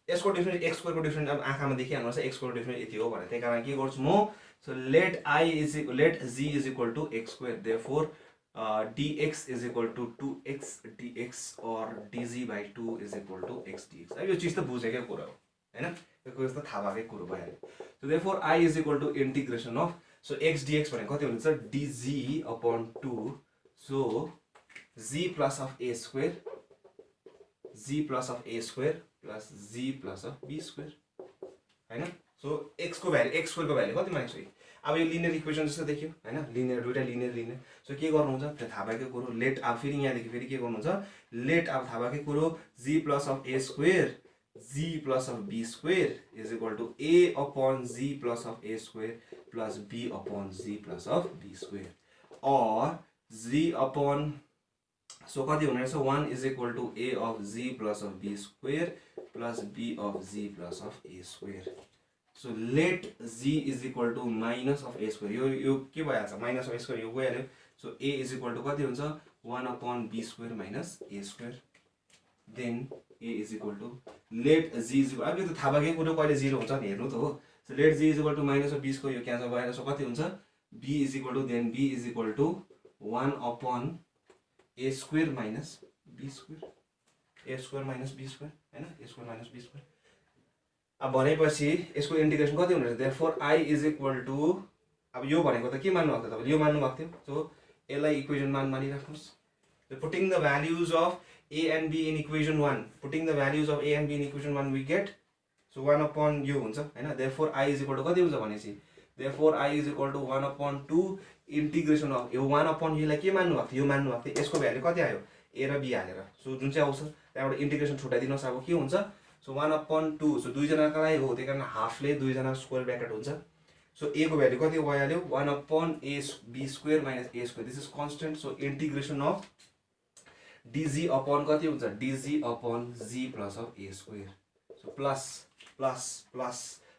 यसको डिफ्रेन्स एक्स स्क्वायरको डिफ्रेन्स अब आँखामा देखिहाल्नुहोस् एक्स स्क्वायरको डिफ्रेन्स यति हो भने, त्यही कारण के गर्छु म। So let g is equal to x square, therefore dx is equal to 2x dx or dz by 2 is equal to x dx। अब यो चिज त बुझेकै कुरा हो हैन, यो कुरा त थाहा भएकै कुरा भइहाल्यो। So therefore I is equal to integration of, so x dx भनेको कति हुन्छ dz upon 2, so z plus of a square plus z plus of b square हैन। सो x को भ्यालु कति मानेको छु। अब यो लिनियर इक्वेसन जस्तो देखियो हैन, लिनियर दुईटा लिनियर। सो के गर्नुहुन्छ त्यो थाहा भएकै कुरो। लेट अब फेरि यहाँदेखि फेरि के गर्नुहुन्छ, लेट अब थाहा भएकै कुरो g plus of a square g plus of b square is equal to a upon g plus of a square plus b upon g plus of b square, और g अपॉन, सो कति हुने रहेछ 1 is equal to a of g plus of b square plus b of g plus of a square. So let g is equal to minus of a square, यो के भइहाल्छ माइनस अफ a स्क्वायर, यो गइहाल्यो। So a is equal to कति हुन्छ 1 upon b square minus a square, then a is equal to let g is equal, अब यो त थाहा भएकै कुरो कहिले 0 हुन्छ नि हेर्नु त हो। So let g is equal to minus of b square, यो क्यान्सल भएर सो कति हुन्छ b is equal to, then b is equal to 1 upon a square minus b square, a square minus b square हैन, a square minus b square. अब भनेपछि यसको इन्टिग्रेसन कति हुने रहेछ, therefore I is equal to, अब यो भनेको त के मान्नु भएको थियो तपाईँले, यो मान्नु भएको थियो। सो यसलाई इक्वेसन मानिराख्नुहोस्। Putting the values of a and b in equation 1, putting the values of a and b in equation 1 we get, so 1 upon यो हुन्छ हैन, therefore I is equal to कति हुन्छ भनेपछि, therefore I is equal to 1 upon 2 integration of यो 1 अपॉन योलाई के मान्नु भएको थियो, यो मान्नु भएको थियो। यसको भ्यालु कति आयो a र b हालेर, सो जुन चाहिँ आउँछ त्यहाँबाट इन्टिग्रेसन छुटाइदिनुहोस्। अब के हुन्छ, सो 1 अपॉन 2, सो दुईजनाको लागि हो, त्यही कारण हाफले दुईजना स्क्वायर ब्र्याकेट हुन्छ। सो a को भ्यालु कति भइहाल्यो 1 upon a b square minus a square, this is constant. So integration of dg upon कति हुन्छ dg upon g plus of a square, so plus plus plus,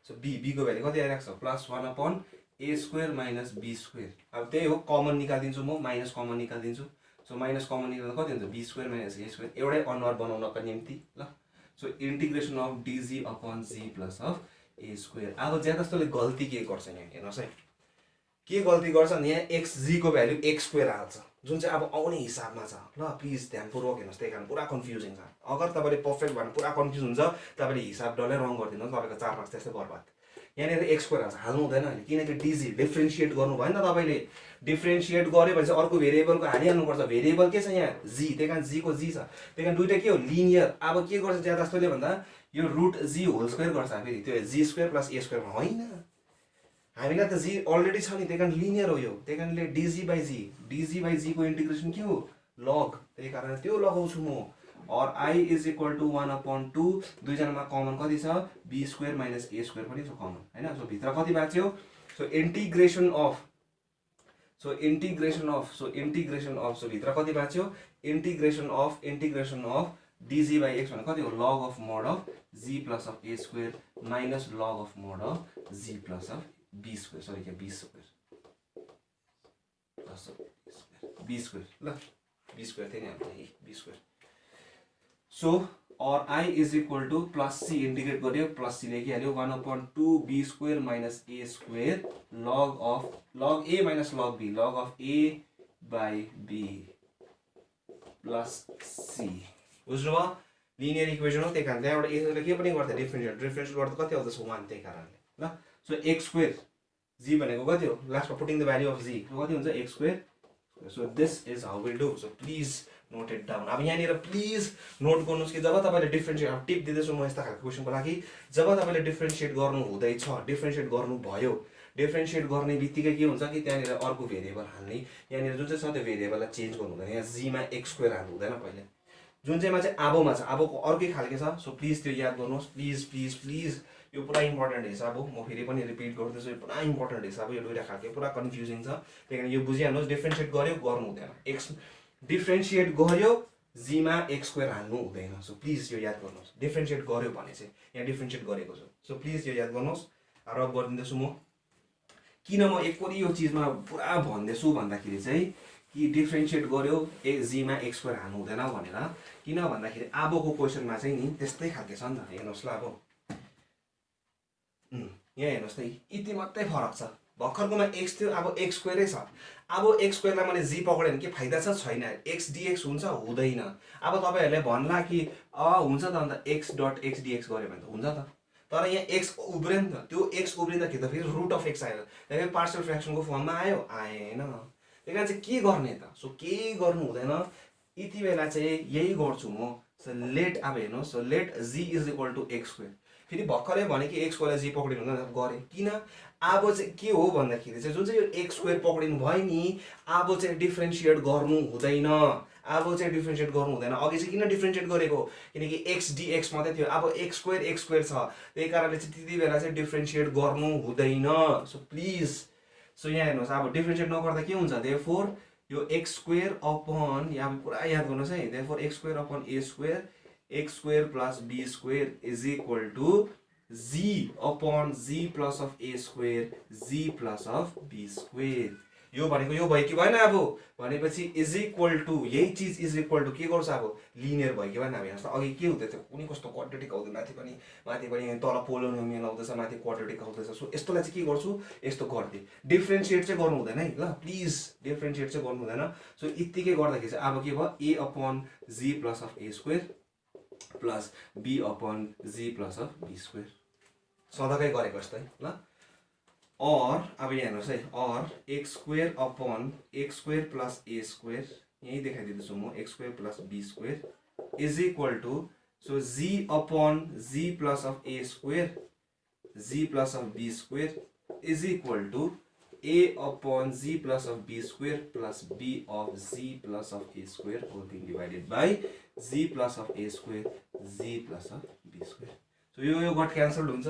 so b को भ्यालु कति आइरहेको छ plus 1 upon a square minus b square. अब त्यही हो, कमन निकालिदिन्छु म, माइनस कमन निकालिदिन्छु। सो माइनस कमन निकाल्दा कति हुन्छ b square minus a square, एउटै अनुहार बनाउनको निम्ति ल। So integration of dg upon g plus of a square. अब ज्यादा जस्तोले गल्ती के गर्छ यहाँ हेर्नुहोस् है, के गल्ती गर्छ नि, यहाँ xg को भ्यालु x स्क्वायर हाल्छ, जुन चाहिँ अब आउने हिसाबमा छ ल। प्लिज ध्यानपूर्वक हेर्नुहोस्, त्यही कारण पुरा कन्फ्युजिङ छ। अगर तपाईँले पर्फेक्ट भने पुरा कन्फ्युज हुन्छ, तपाईँले हिसाब डल्लै रङ गरिदिनु, तपाईँको 4 मार्क्स त्यस्तै बर्बाद। यहाँनिर x स्क्वायर हाल्छ, हाल्नु हुँदैन अहिले, किनकि dg डिफ्रेन्सिएट गर्नु भयो नि त तपाईँले। डिफ्रेन्सिएट गऱ्यो भने चाहिँ अर्को भेरिएबलको हालिहाल्नुपर्छ। भेरिएबल के छ यहाँ g, त्यही कारण g को g छ, त्यही कारण दुईटा के हो लिनियर। अब के गर्छ ज्यादा जस्तोले भन्दा यो रुट g होल स्क्वायर गर्छ, फेरि त्यो g स्क्वायर प्लस a स्क्वायरमा होइन हामीलाई त जी अलरेडी छ नि, त्यही कारण लिनियर हो यो, त्यही कारणले डिजी बाई जी को इन्टिग्रेसन के हो लग, त्यही कारण त्यो लगाउँछु म। Or I is equal to 1/2, दुईजनामा कमन कति छ बी स्क्वायर माइनस ए स्क्वायर पनि छ कमन हैन। सो भित्र कति बाँच्यो, सो इन्टिग्रेसन अफ सो भित्र कति बाँच्यो integration of DG by X भने कति हो log of mod of G plus of A square minus log of mod of G plus of be square, sorry क्या B square plus of be square ल बी स्क्वायर थियो नि हाम्रो B square. So or I is equal to plus C integrate गर्यो प्लस सी लेखिहाल्यो 1/2 B square minus A square log A minus log be log of a by b plus c. बुझ्नुभयो लिनियर इक्वेसन हो, त्यही कारण त्यहाँबाट यसले के पनि गर्दा डिफरेन्सिएट गर्दा कति आउँदैछ 1 त्यही कारणले ल। सो एक्स स्क्वायर जी भनेको कति हो लास्टमा putting the value of g कति हुन्छ x square. So this is how we do. So please note it down. अब यहाँनिर प्लिज नोट गर्नुहोस् कि जब तपाईँले डिफ्रेन्सिएट टिप दिँदैछु म यस्ता खालको क्वेसनको लागि, जब तपाईँले डिफ्रेन्सिएट गर्नु हुँदैछ डिफ्रेन्सिएट गर्नुभयो डिफ्रेन्सिएट गर्ने बित्तिकै के हुन्छ कि त्यहाँनिर अर्को भेरिएबल हाल्ने, यहाँनिर जुन चाहिँ छ त्यो भेरिएबललाई चेन्ज गर्नु हुँदैन, यहाँ जीमा एक्स स्क्वायर हाल्नु हुँदैन पहिले, जुन चाहिँमा चाहिँ आबोमा छ आबोको अर्कै खालके छ। सो प्लिज त्यो याद गर्नुहोस् प्लिज प्लिज प्लिज, यो पुरा इम्पोर्टेन्ट हिसाब हो, म फेरि पनि रिपिट गर्दैछु, यो पुरा इम्पोर्टेन्ट हिसाब हो, यो दुईवटा खालके पुरा कन्फ्युजिङ छ, त्यही कारण यो बुझिहाल्नुहोस् डिफ्रेन्सिएट गर्यो गर्नु हुँदैन, एक्स डिफ्रेन्सिएट गर्यो जीमा एक्स स्क्वायर हाल्नु हुँदैन। सो प्लिज यो याद गर्नुहोस् डिफ्रेन्सिएट गर्यो भने चाहिँ यहाँ डिफ्रेन्सिएट गरेको छु। सो प्लिज यो याद गर्नुहोस्। रब गरिदिँदैछु म। किन म एकचोटि यो चिजमा पुरा भन्दैछु भन्दाखेरि चाहिँ कि डिफ्रेन्सिएट गर्यो जीमा एक्स स्क्वायर हाल्नु हुँदैन भनेर, किन भन्दाखेरि अबको क्वेसनमा चाहिँ नि त्यस्तै खालके छ नि त। हेर्नुहोस् ल अब यहाँ हेर्नुहोस् न यति मात्रै फरक छ, भर्खरकोमा एक्स थियो अब एक्स स्क्वायरै छ। अब एक्स स्क्वायरलाई मैले जी पक्रेँ भने के फाइदा छ छैन, एक्स डिएक्स हुन्छ हुँदैन। अब तपाईँहरूले भन्ला कि हुन्छ त अन्त एक्स डट एक्स डिएक्स गऱ्यो भने त हुन्छ त, तर यहाँ एक्स उब्रियो नि त, त्यो एक्स उब्रिँदाखेरि त फेरि रुट अफ एक्स आयो, त्यहाँदेखि पार्सल फ्रेक्सनको फर्ममा आयो आएन, त्यही कारण चाहिँ के गर्ने त। सो केही गर्नु हुँदैन, यति बेला चाहिँ यही गर्छु म। सो लेट अब हेर्नुहोस्, so let g is equal to x square, फेरि भर्खरै भने कि एक्स स्क्वायरलाई जी पक्रिनु हुँदैन गरेँ, किन अब चाहिँ के हो भन्दाखेरि चाहिँ जुन चाहिँ यो एक्स स्क्वायर पक्रिनु भयो नि अब चाहिँ डिफ्रेन्सिएट गर्नु हुँदैन, अब चाहिँ डिफ्रेन्सिएट गर्नु हुँदैन। अघि चाहिँ किन डिफ्रेन्सिएट गरेको किनकि एक्स डिएक्स मात्रै थियो, अब एक्स स्क्वायर छ, त्यही कारणले चाहिँ त्यति बेला चाहिँ डिफ्रेन्सिएट गर्नु हुँदैन। सो प्लिज सो यहाँ हेर्नुहोस् अब डिफ्रेन्सिएट नगर्दा के हुन्छ, देयरफोर यो एक्स स्क्वायर अपन यहाँ पुरा याद गर्नुहोस् है, therefore x square upon a square x square plus be square is equal to g upon G plus of A square G plus of be square. यो भनेको यो भयो कि भएन, अब भनेपछि इज इक्वल टू यही चिज इज इक्वल टू के गर्छ अब लिनियर भयो कि भएन। अब हेर्नुहोस् अघि के हुँदै थियो कुनै कस्तो क्वाड्रेटिक आउँदैन, माथि पनि तल पोलिनोमियल आउँदैछ, माथि क्वाड्रेटिक आउँदैछ। सो यस्तोलाई चाहिँ के गर्छु यस्तो गरिदिएँ, डिफ्रेन्सिएट चाहिँ गर्नु हुँदैन है ल, प्लिज डिफ्रेन्सिएट चाहिँ गर्नु हुँदैन। सो यत्तिकै गर्दाखेरि चाहिँ अब के भयो A upon G plus of A square plus B upon G plus of be square, सधैँ गरेको जस्तै ल। और अब यहाँ हेर्नुहोस् है, or X square upon X square plus A square, यही देखाइदिँदैछु म, X square plus be square is equal to so G upon G plus of A square G plus of be square is equal to A upon G plus of be square plus B of G plus of A square whole thing divided by G plus of A square G plus of be square. So यो गट क्यान्सल्ड हुन्छ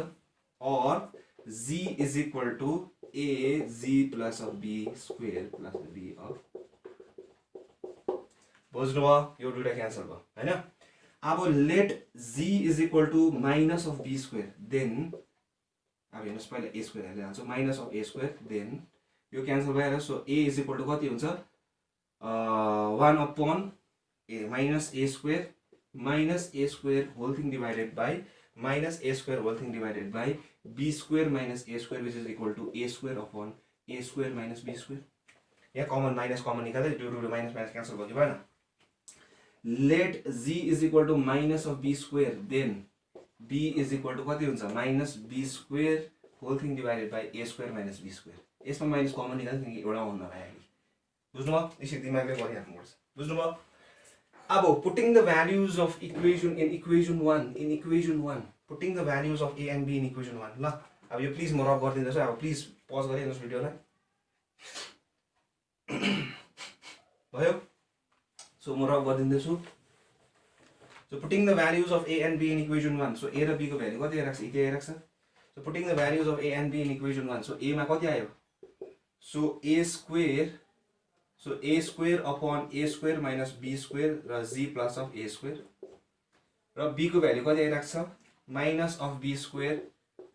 और z is equal to a z plus of b square plus b of, बुझ्नुभयो यो दुईटा क्यान्सल भयो हैन। अब let z is equal to minus of b square, then अब हेर्नुहोस् पहिला a स्क्वायर हाल्दै हाल्छु minus of a square, then यो क्यान्सल भइहाल्यो। So a is equal to कति हुन्छ 1 upon a minus a square whole thing divided by minus a square whole thing divided by b square minus a square which is equal to a square upon a square minus b square. यहाँ कमन माइनस कमन निकाल्दै टु माइनस माइनस क्यान्सल भयो कि भएन। Let z is equal to minus of b square, then b is equal to कति हुन्छ minus b square whole thing divided by a square minus b square. यसमा माइनस कमन निकाल्दै किनकि एउटा आउनु नभए बुझ्नुभयो, यसरी दिमागले गरिराख्नुपर्छ बुझ्नुभयो। अब putting the values of equation in equation 1 putting the values of a and b in equation 1 ल। अब यो प्लिज म रफ गरिदिँदैछु, अब प्लिज पज गरिदिनुहोस् भिडियोलाई। भयो? सो म rough गरिदिँदैछु। So putting the values of a and b in equation 1. So a र b को भ्यालु कति आइराख्छ? यति आइराख्छ। So putting the values of a and b in equation 1. So a मा कति आयो? So a square upon a square minus b square र z plus of a square. र b को भ्यालु कति आइराख्छ? Minus of b square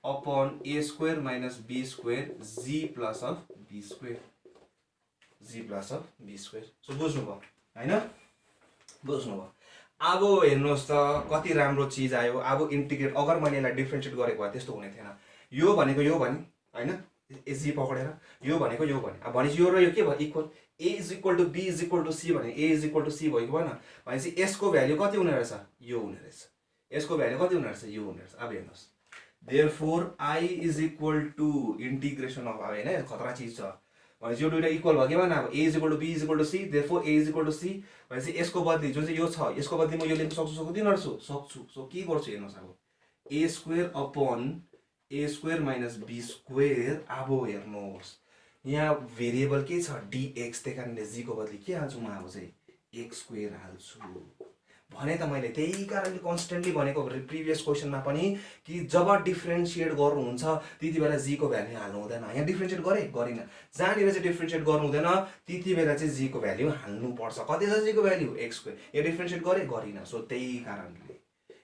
upon a square minus b square z plus of b square. Z plus of b square. So बुझ्नुभयो हैन? बुझ्नुभयो। अब हेर्नुहोस् त कति राम्रो चिज आयो। अब इन्टिग्रेट अगर मैले यसलाई डिफरेन्सिएट गरेको भए त्यस्तो हुने थिएन। यो भनेको यो भने हैन, जी पकडेर यो भनेको यो भने। अब भनेपछि यो र यो के भयो? Equal. a is equal to b is equal to c भने a is equal to c भएको भएन? भनेपछि यसको भ्यालु कति हुने रहेछ? यो हुने रहेछ। यसको भ्यालु कति हुने रहेछ? यो हुने रहेछ। अब हेर्नुहोस्, therefore i is equal to integration of, अब हैन खतरा चिज छ। भनेपछि यो दुईटा इक्वल भयो कि भएन? अब a is equal to b is equal to c, therefore a is equal to c। भनेपछि यसको बदली जुन चाहिँ यो छ, यसको बदली म यो लेख्न सक्छु सक्दिनँ? सक्छु। सो के गर्छु हेर्नुहोस्, अब a square upon a square minus b square. अब हेर्नुहोस् यहाँ भेरिएबल के छ? dx। त्यही कारणले g को बदली के हाल्छु म? अब चाहिँ x स्क्वायर हाल्छु भने त मैले। त्यही कारणले कन्स्टेन्टली भनेको प्रिभियस क्वेसनमा पनि कि जब डिफरेन्सिएट गर्नुहुन्छ त्यति बेला जी को भ्यालु हाल्नु हुँदैन। यहाँ डिफरेन्सिएट गरिन, जहाँनिर चाहिँ डिफरेन्सिएट गर्नु हुँदैन त्यति बेला चाहिँ जी को भ्यालु हाल्नु पर्छ। कति छ जी को भ्यालु? x square. यहाँ डिफरेन्सिएट गरिन। सो त्यही कारणले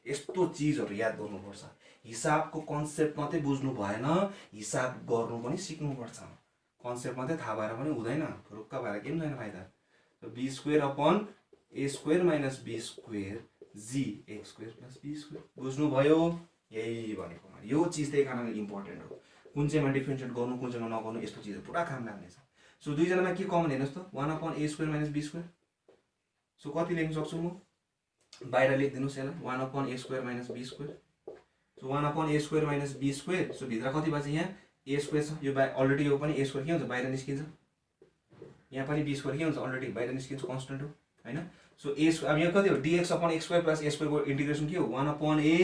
यस्तो चिजहरू याद गर्नुपर्छ। हिसाबको कन्सेप्ट मात्रै बुझ्नु भएन, हिसाब गर्नु पनि सिक्नुपर्छ। कन्सेप्ट मात्रै थाहा भएर पनि हुँदैन, रुक्क भएर केही पनि छैन फाइदा। b square upon a square minus b square g x square plus b square. बुझ्नुभयो? यही भनेको यो चिज त्यही कारणले इम्पोर्टेन्ट हो। कुन चाहिँमा डिफरेन्सिएट गर्नु, कुन चाहिँमा नगर्नु, यस्तो चिजहरू पुरा काम लाग्नेछ। सो दुईजनामा के कमन हेर्नुहोस् त, 1 upon a square minus b square. So कति लेख्न सक्छु म? बाहिर लेखिदिनुहोस् यसलाई, 1 upon a square minus b square. So 1 upon a square minus b square. So भित्र कति बन्छ? यहाँ a स्क्वायर छ, यो अलरेडी यो पनि a स्क्वायर के हुन्छ? बाहिर निस्किन्छ। यहाँ पनि b स्क्वायर के हुन्छ? अलरेडी बाहिर निस्किन्छ, कन्स्टेन्ट हो हैन? सो a अब यो कति हो? dx upon x square plus a square को इन्टिग्रेसन के हो? 1 upon a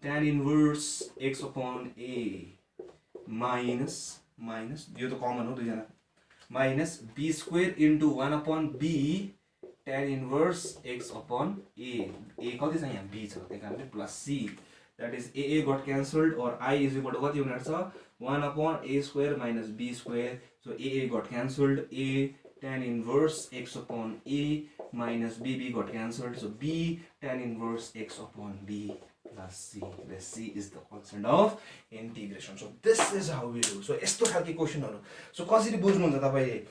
tan inverse x upon a minus यो त कमन हो दुईजना, minus b square into 1 upon b tan inverse x upon a कति छ? यहाँ b छ, त्यही कारणले plus c। That is a got cancelled और i इज इक्वल टु कति हुने रहेछ? 1 upon a square minus b square. So a got cancelled, a tan inverse x upon a minus b got cancelled. So b tan inverse x upon b plus c. The c is the constant of integration. So this is how we do. So यस्तो खालको क्वेशनहरु। सो कसरी बुझ्नुहुन्छ तपाईले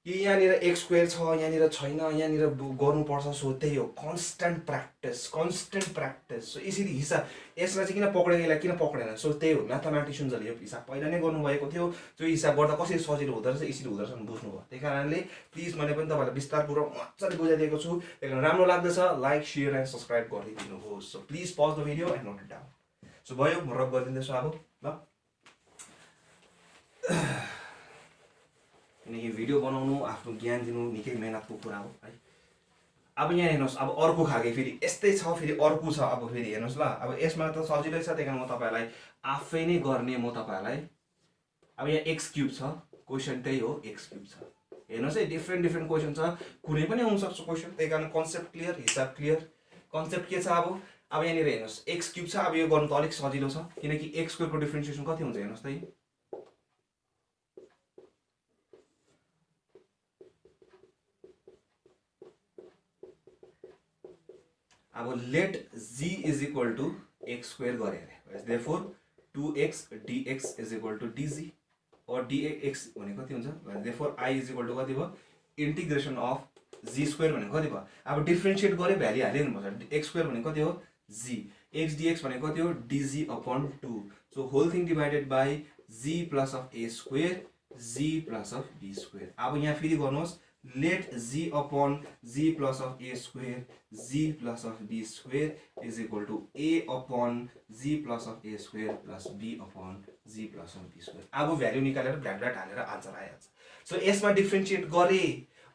कि यहाँनिर x स्क्वायर छ, यहाँनिर छैन, यहाँनिर गर्नुपर्छ। सो त्यही हो, कन्स्टेन्ट प्र्याक्टिस। सो यसरी हिसाब यसलाई चाहिँ किन पक्रेको, यसलाई किन पक्रेन? सो त्यही हो, म्याथमेटिशियन्सहरुले यो हिसाब पहिला नै गर्नु भएको थियो। जो हिसाब गर्दा कसरी सजिलो हुँदो रहेछ, यसरी हुँदो रहेछ बुझ्नु भयो। त्यही कारणले प्लिज मैले पनि तपाईहरुलाई विस्तारपूर्वक मजाले बुझाइदिएको छु। त्यही कारण राम्रो लाग्दैछ लाइक, शेयर एन्ड सब्स्क्राइब गरिदिनुहोस्। So please pause the video and note it down. So भयो, म रब गरिदिन्दैछु अब ल। किनकि भिडियो बनाउनु, आफ्नो ज्ञान दिनु निकै मेहनतको कुरा हो है। अब यहाँ हेर्नुहोस्, अब अर्को खाके फेरि यस्तै छ, फेरि अर्को छ। अब फेरि हेर्नुहोस् ल, अब यसमा त सजिलै छ, त्यही कारण म तपाईहरुलाई आफै नै गर्ने म तपाईहरुलाई। अब यहाँ x क्यूब छ, क्वेशन त्यही हो, x क्यूब छ। हेर्नुहोस् है, डिफरेन्ट क्वेशन छ, कुनै पनि हुन सक्छ क्वेशन। त्यही कारण कन्सेप्ट क्लियर, हिसाब क्लियर। कन्सेप्ट के छ? अब यहाँनिर हेर्नुहोस्, x क्यूब छ। अब यो गर्नु त अलिक सजिलो छ, किनकि x स्क्वायर को डिफरेन्सिएसन कति हुन्छ हेर्नुहोस् त। अब let g is equal to x square गरे अरे, therefore 2x dx is equal to dg और dx भने कति हुन्छ? Therefore i is equal to कति भयो? इन्टिग्रेसन अफ g स्क्वायर भने कति भयो? अब डिफरेन्शिएट गरे भ्यालु हालिदिनु पर्छ। x स्क्वायर भने कति हो? g। x dx भने कति हो? dg upon 2। So whole thing divided by g plus of a square, g plus of b square. अब यहाँ फेरि गर्नुहोस्, let g upon g plus of a square, g plus of b square is equal to a upon g plus of a square plus b upon g plus of b square। अब भ्यालु निकालेर भ्याट हालेर आन्सर आइहाल्छ। सो यसमा डिफरेन्शिएट गरे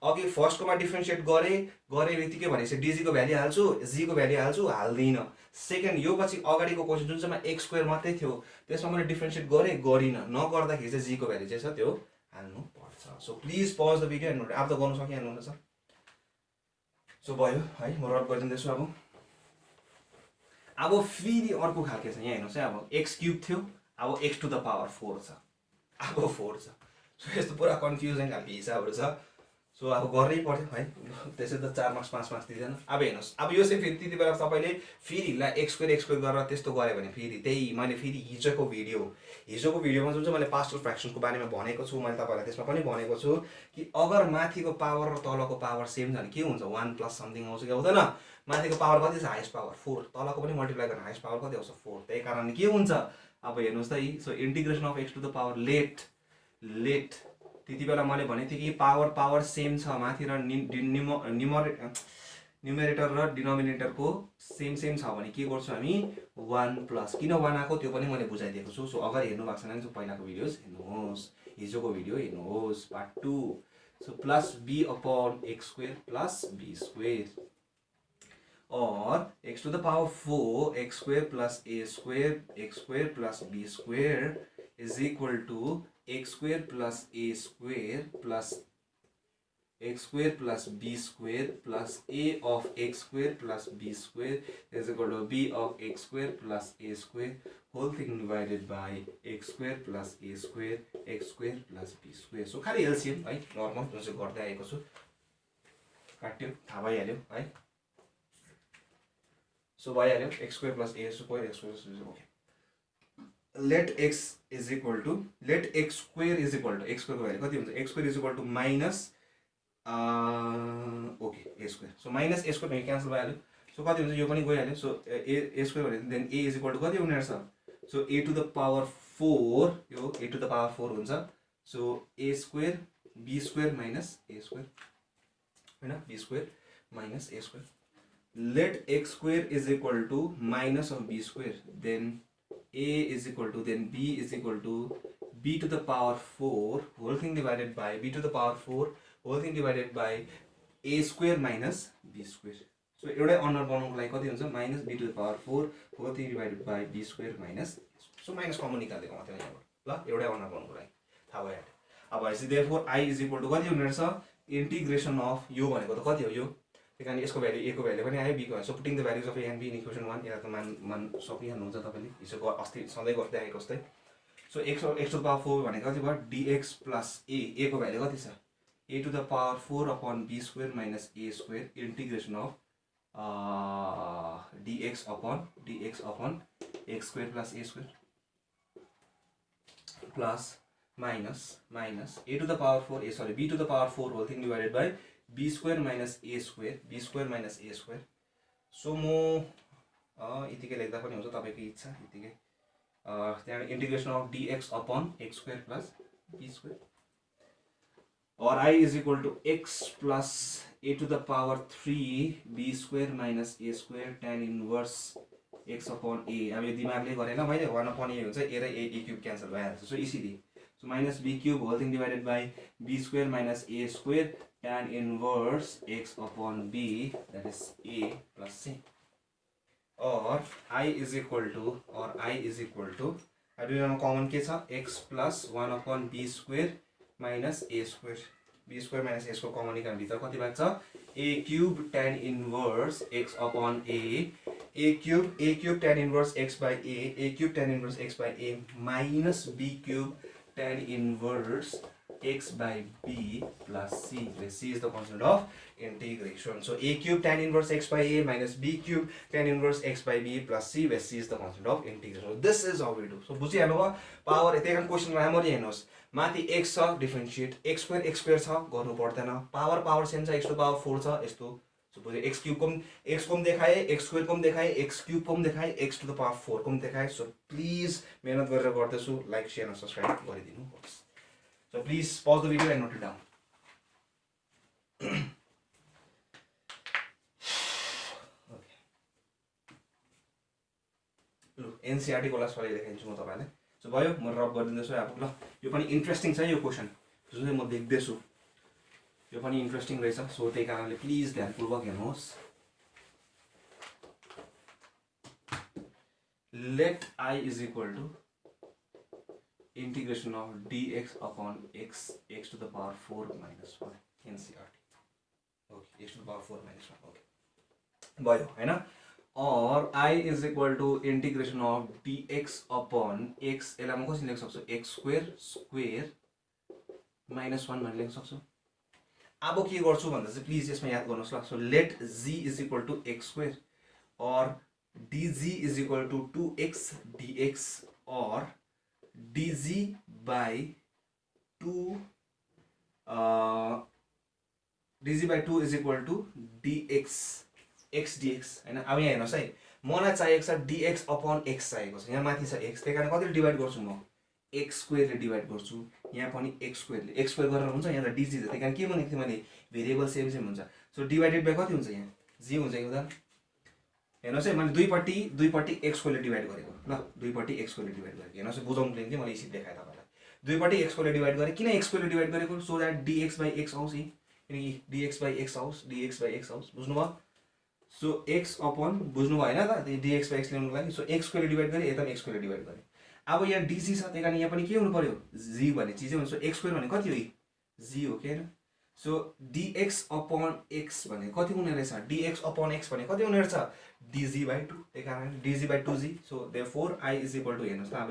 अघि फर्स्टकोमा डिफ्रेन्सिएट गरे बित्तिकै भनेपछि डिजी को भ्याल्यु हाल्छु, जी को भ्याल्यु हाल्छु, हाल्दिनँ। सेकेन्ड यो पछि अगाडिको क्वेसन जुन चाहिँमा एक्स स्क्वायर मात्रै थियो त्यसमा मैले डिफ्रेन्सिएट गरिनँ, नगर्दाखेरि चाहिँ जी को भ्याल्यु चाहिँ छ त्यो हाल्नु पर्छ। So please pause the video and note. अब त गर्नु सकिहाल्नु हुँदैछ। सो भयो है, म रद गरिदिँदैछु। अब फेरि अर्को खालके छ यहाँ हेर्नुहोस् है। अब एक्स क्युब थियो, अब एक्स टु द पावर 4 छ, अब 4 छ। सो यस्तो पुरा कन्फ्युजन खालको हिसाबहरू छ। सो अब गर्नै पर्यो है, त्यसै त 4 मार्क्स 5 मार्क्स दिँदैन। अब हेर्नुहोस्, अब यो चाहिँ फेरि त्यति बेला तपाईँले फेरि ला एक्स स्क्वायर गरेर त्यस्तो गऱ्यो भने फेरि त्यही मैले फेरि हिजोको भिडियोमा जुन चाहिँ मैले पास्टल फ्र्याक्सनको बारेमा भनेको छु, मैले तपाईँलाई त्यसमा पनि भनेको छु कि अगर माथिको पावर र तलको पावर सेम छ भने के हुन्छ, 1 प्लस समथिङ आउँछ कि आउँदैन। माथिको पावर कति छ, हाइस्ट पावर 4, तलको पनि मल्टिप्लाई गर्न हाइस्ट पावर कति आउँछ, 4। त्यही कारणले के हुन्छ, अब हेर्नुहोस् त। So integration of x to the power let त्यति बेला मैले भनेको थिएँ कि पावर सेम छ माथि र न्युमेरेटर र डिनोमिनेटरको सेम छ भने के गर्छौँ हामी, 1 प्लस। किन 1 आएको त्यो पनि मैले बुझाइदिएको छु। सो अगर हेर्नु भएको छैन भने पहिलाको भिडियोज हेर्नुहोस्, हिजोको भिडियो हेर्नुहोस्, part 2। So plus B upon X square plus be square, or X to the power 4 X square plus A square plus be square is equal to x square plus A square plus X square plus be square plus A of X square plus be square is equal to B of X square plus A square whole thing divided by X square plus A square x square plus be square. So खाली एलसीएम है, नर्मल जुन चाहिँ गर्दै आएको छु, काट्यो थाहा भइहाल्यो है। सो भइहाल्यो x square plus A square x square. Okay, let x square is equal to x square को भ्यालु कति हुन्छ, x square is equal to minus okay a square. So minus A square cancel भइहाल्यो। सो कति हुन्छ, यो पनि गइहाल्यो। सो ए स्क्वायर भने then a is equal to कति हुने रहेछ, so a to the power 4, यो ए टू द पावर 4 हुन्छ। सो ए स्क्वायर बी स्क्वायर माइनस ए स्क्वायर होइन, B square minus A square. Let x square is equal to minus of b square, then a is equal to, then b is equal to b to the power 4 whole thing divided by b to the power 4 whole thing divided by a square minus b square. So एउटै अनुहार बनाउनको लागि कति हुन्छ, minus b to the power 4 whole thing divided by b square minus, so minus common निकालेको मात्रै यहाँबाट, ल एउटै अनुहार बनाउनको लागि थाहा भइहाल्यो। अब भनेपछि therefore i is equal to कति हुने रहेछ, इन्टिग्रेसन अफ यो भनेको त कति हो, यो त्यही कारण यसको भ्याल्यु ए को भ्याल्यु पनि आयो, बी को। So putting the values of a and b in equation 1, यसलाई त मान सकिहाल्नुहुन्छ तपाईँले, हिजो अस्ति सधैँ गर्दै आएको जस्तै। So x to the power 4 भनेको कति भयो, डिएक्स प्लस ए को भ्याल्यु कति छ, A to the power 4 upon B square minus A square integration of DX upon X square plus A square plus minus A to the power 4 B to the power 4 whole thing divided by be square minus A square. So म यतिकै लेख्दा पनि हुन्छ, तपाईँको इच्छा यतिकै। त्यहाँबाट integration of DX upon X square plus be square, or I is equal to x plus A to the power 3 B square minus A square tan inverse X upon A. अब यो दिमागले गरेन मैले, 1 अपॉन ए हुन्छ, ए र ए क्यूब क्यान्सल भइहाल्छ। So easily so minus b cube whole thing divided by be square minus A square tan inverse x upon b, that is a plus c, or I is equal to अब यो कमन के छ, x plus 1 upon b square minus a square, b square minus a square common निकाल्नु भित्र कति भएको छ, a cube tan inverse x upon a cube tan inverse x by a cube tan inverse x by a minus b cube tan inverse x by b plus c, where c is the constant of integration. So a cube tan inverse x by a minus b cube tan inverse x by b plus c, where c is the constant of integration. So this is how we do. So बुझिहाल्नु भयो, पावर यतै कारण क्वेसन राम्ररी हेर्नुहोस्, माथि x छ डिफरेन्शिएट, x स्क्वायर छ गर्नु पर्दैन, पावर सेम छ, x टु पावर 4 छ यस्तो। सो बुझ्यो, x क्यूब को पनि देखाए, x स्क्वायर को पनि देखाए, x क्यूब को पनि देखाए, x टु द पावर 4 को पनि देखाए। सो प्लिज मेहनत गरेर गर्दैछु, लाइक शेयर र सब्स्क्राइब गरिदिनु होस्। So please pause the video and note it down. Okay. ल एनसीईआरटी को लास्ट वाला देखाइदिन्छु म तपाईलाई। सो भयो, म रब गरिदिन्छु अब। ल यो पनि इन्ट्रेस्टिङ छ यो क्वेसन जुन चाहिँ म देख्दैछु। यो पनि इन्ट्रेस्टिङ रहेछ सो त्यही कारणले प्लिज ध्यानपूर्वक हेर्नुहोस् let I is equal to integration of dx upon x to the power 4 minus 1 NCERT. Okay, x to the power 4 minus 1. Okay, भयो हैन or I is equal to integration of dx upon x यसलाई म कसरी लेख्न सक्छु x square minus 1 भनेर लेख्न सक्छु अब के गर्छु भन्दा चाहिँ प्लिज यसमा याद गर्नुहोस् ल so let g is equal to x square or dg is equal to 2x dx or dg by 2 is equal to dx x dx हैन अब यहाँ हेर्नुहोस् है मलाई चाहिएको छ dx upon x चाहिएको छ यहाँ माथि छ x त्यही कारण कतिले डिभाइड गर्छु म x स्क्वायर ले डिभाइड गर्छु यहाँ पनि x स्क्वायर ले x स्क्वायर गरेर हुन्छ यहाँ त dg त्यही कारण के भनेको थिए मैले भेरिएबल सेम हुन्छ सो डिभाइडेड बाइ कति हुन्छ यहाँ g हुन्छ यो त हेर्नुहोस् है मैले दुईपट्टि x स्क्वायर ले डिभाइड गरेको ल दुईपट्टि x स्क्वायर ले डिभाइड गरेको हेर्नुहोस् बुझाउनुको लागि चाहिँ मैले यसरी देखाएँ तपाईलाई दुईपट्टि x स्क्वायर ले डिभाइड गरे किन x स्क्वायर ले डिभाइड गरेको so that dx by x आउँछ किनकि dx बाइ x आउँछ बुझ्नुभयो सो x अपन बुझ्नुभयो हैन त त्यो dx बाइ x ल्याउनुको लागि सो x स्क्वायर ले डिभाइड गरे यता x स्क्वायर ले डिभाइड गरे अब यहाँ dg छ त्यही कारण यहाँ पनि के हुनु पर्यो g भन्ने चीज हुन्छ सो x स्क्वायर भने कति हो g हो के हैन सो dx upon x भने कति हुने रहेछ dx upon x भने कति हुने रहेछ dg by 2 त्यही कारण dg by 2g so therefore I is equal to हेर्नुस् त अब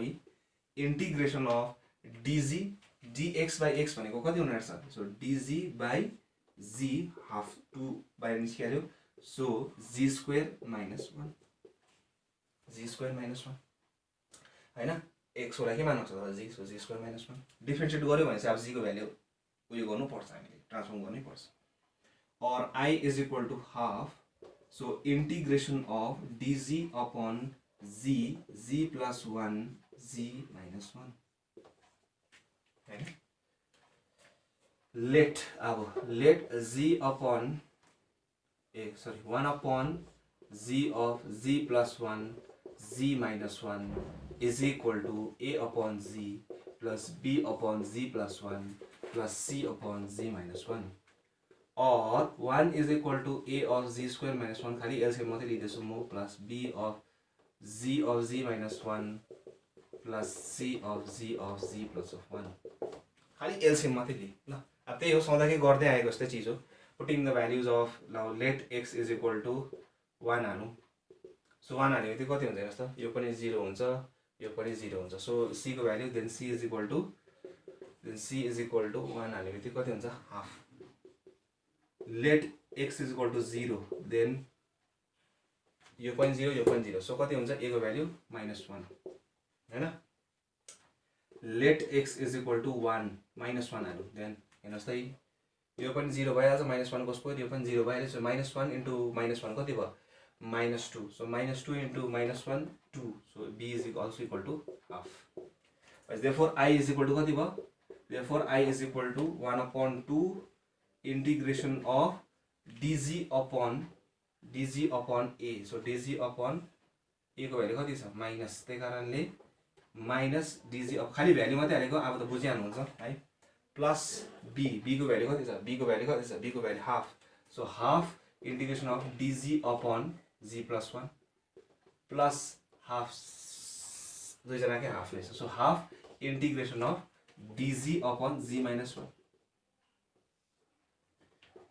integration of dg dx by x भनेको कति हुने रहेछ so dg by g half 2 बाहिर निस्किहाल्यो सो g square minus 1 हैन x होला के मान्नु छ त g so g square minus 1 differentiate गर्यो भने चाहिँ अब g को भ्यालु उयो गर्नु पर्छ हामीले ट्रान्सफर्म गर्नै पर्छ or I is equal to half so integration of dg upon g plus 1 g minus 1 हैन let g upon 1 upon g of g plus 1 g minus 1 is equal to a upon g plus b upon z plus 1 plus c upon z minus 1 or 1 is equal to a of z square minus 1 खाली LCM मात्रै लिदैछु म plus b of z minus 1 plus c of z plus of 1 खाली LCM मात्रै लि ल अब त्यही हो सधैँ के गर्दै आएको जस्तै चीज हो putting the values of now let x is equal to 1 हाल्नु सो 1 हाल्यो भने कति हुन्छ हेर्नुस् त यो पनि 0 हुन्छ यो पनि 0 हुन्छ सो c को value then c is equal to 1 हाल्यो भने कति हुन्छ half let x is equal to 0 then यो पनि 0 यो पनि 0 सो कति हुन्छ a को भ्यालु -1 हैन let x is equal to 1 -1 हाल्नु देन हेर्नुस् त यो पनि 0 भइहाल्छ -1 को स्क्वायर यो पनि 0 भइहाल्छ सो -1 into -1 कति भयो -2 so -2 into -1 2 so b is also equal to half therefore I is equal to कति भयो therefore I is equal to 1 upon 2 integration of dg upon a so dg upon a को भ्यालु कति छ माइनस त्यही कारणले माइनस dg अब खाली भ्यालु मात्रै हालेको अब त बुझिहाल्नुहुन्छ है प्लस b को भ्यालु कति छ b को value half so half integration of dg upon g plus 1 plus half दुई जना के हाफ रहेछ so half integration of dg upon g minus 1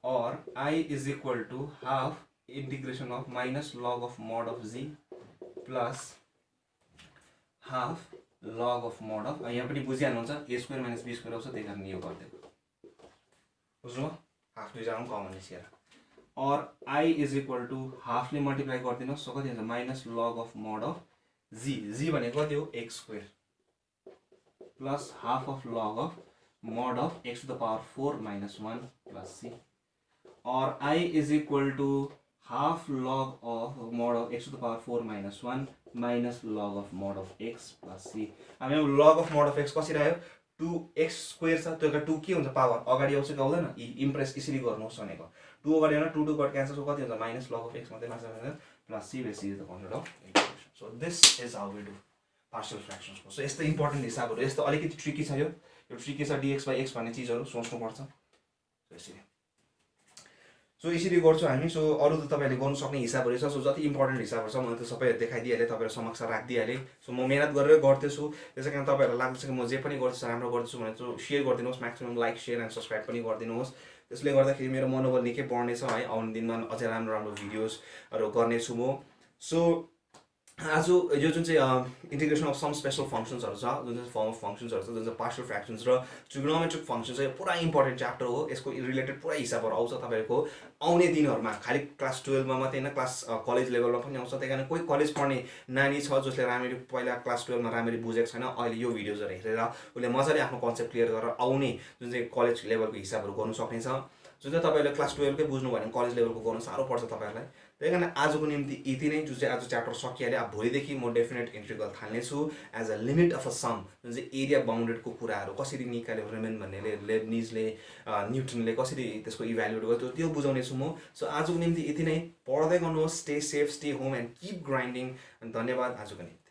or I is equal to half integration of minus log of mod of g plus half log of mod of यहाँ पनि बुझिहाल्नुहुन्छ a square minus b square आउँछ त्यही कारण यो गर्दिएको बुझ्नुभयो हाफ दुई जना कमन निस्केर or I is equal to half ले मल्टिप्लाई गर्दिनुहोस् सो कति हुन्छ minus log of mod of g भनेको कति हो x square plus half of log of mod of x to the power 4 minus 1 plus c or I is equal to half log of mod of x to the power 4 minus 1 minus log of mod of x plus c अब यहाँ log of mod of x कसरी आयो 2x square छ त्यो 2 के हुन्छ पावर अगाडि आउँछ कि आउँदैन इम्प्रेस यसरी गर्नुहोस् भनेको 2 अगाडि आउन 2 कट क्यान्सल सो कति हुन्छ माइनस log of x मात्रै मात्र हुन्छ प्लस c बेसी is the concept of integration so this is how we do partial fractions को सो यस्तो इम्पोर्टेन्ट हिसाबहरु यस्तो अलिकति ट्रिकी छ यो ट्रिकी छ dx by x भन्ने चीजहरु सोच्नु पर्छ यसरी सो यसरी गर्छौँ हामी। सो अरू त तपाईँहरूले गर्नु सक्ने हिसाबहरू छ। सो जति इम्पोर्टेन्ट हिसाबहरू छ मैले त्यो सबै देखाइदिइहालेँ, तपाईँहरू समक्ष राखिदिइहालेँ। सो म मेहनत गरेर गर्दैछु, त्यसै कारण तपाईँहरूलाई लाग्छ कि म जे पनि गर्छु राम्रो गर्छु भने चाहिँ सेयर गरिदिनुहोस्, maximum like share and subscribe पनि गरिदिनुहोस्। त्यसले गर्दाखेरि मेरो मनोबल निकै बढ्नेछ है, आउने दिनमा अझै राम्रो राम्रो भिडियोजहरू गर्नेछु म। सो आज यो जुन चाहिँ इन्टिग्रेसन अफ सम स्पेसल फङ्सन्सहरू छ, जुन चाहिँ फर्म अफ फङ्सन्सहरू छ, जुन चाहिँ पार्शियल फ्र्याक्सन्स र ट्रिग्नोमेट्रिक फङ्सन चाहिँ पुरा इम्पोर्टेन्ट च्याप्टर हो। यसको रिलेटेड पुरा हिसाबहरू आउँछ तपाईँहरूको आउने दिनहरूमा, खालि क्लास 12मा मात्रै होइन, क्लास कलेज लेभलमा पनि आउँछ। त्यही कारण कोही कलेज पढ्ने नानी छ जसले राम्ररी पहिला क्लास 12मा राम्ररी बुझेको छैन, अहिले यो भिडियोजहरू हेरेर उसले मजाले आफ्नो कन्सेप्ट क्लियर गरेर आउने जुन चाहिँ कलेज लेभलको हिसाबहरू गर्नु सक्नेछ। जुन चाहिँ तपाईँले क्लास 12कै बुझ्नु भयो भने कलेज लेभलको गर्नु साह्रो पर्छ तपाईँहरूलाई। त्यही कारण आजको निम्ति यति नै, जुन चाहिँ आज च्याप्टर सकिहाल्यो। अब भोलिदेखि म डेफिनेट इन्टिग्रल थाल्नेछु as a limit of a sum, जुन चाहिँ एरिया बााउन्डेडको कुराहरू कसरी निकाल्यो रेमन भन्नेले, लेब्निजले, न्युटनले कसरी त्यसको इभ्यालुएट गर्यो त्यो बुझाउने छु म। सो आजको निम्ति यति नै, पढ्दै गर्नुहोस्, stay safe, stay home and keep grinding. धन्यवाद आजको निम्ति।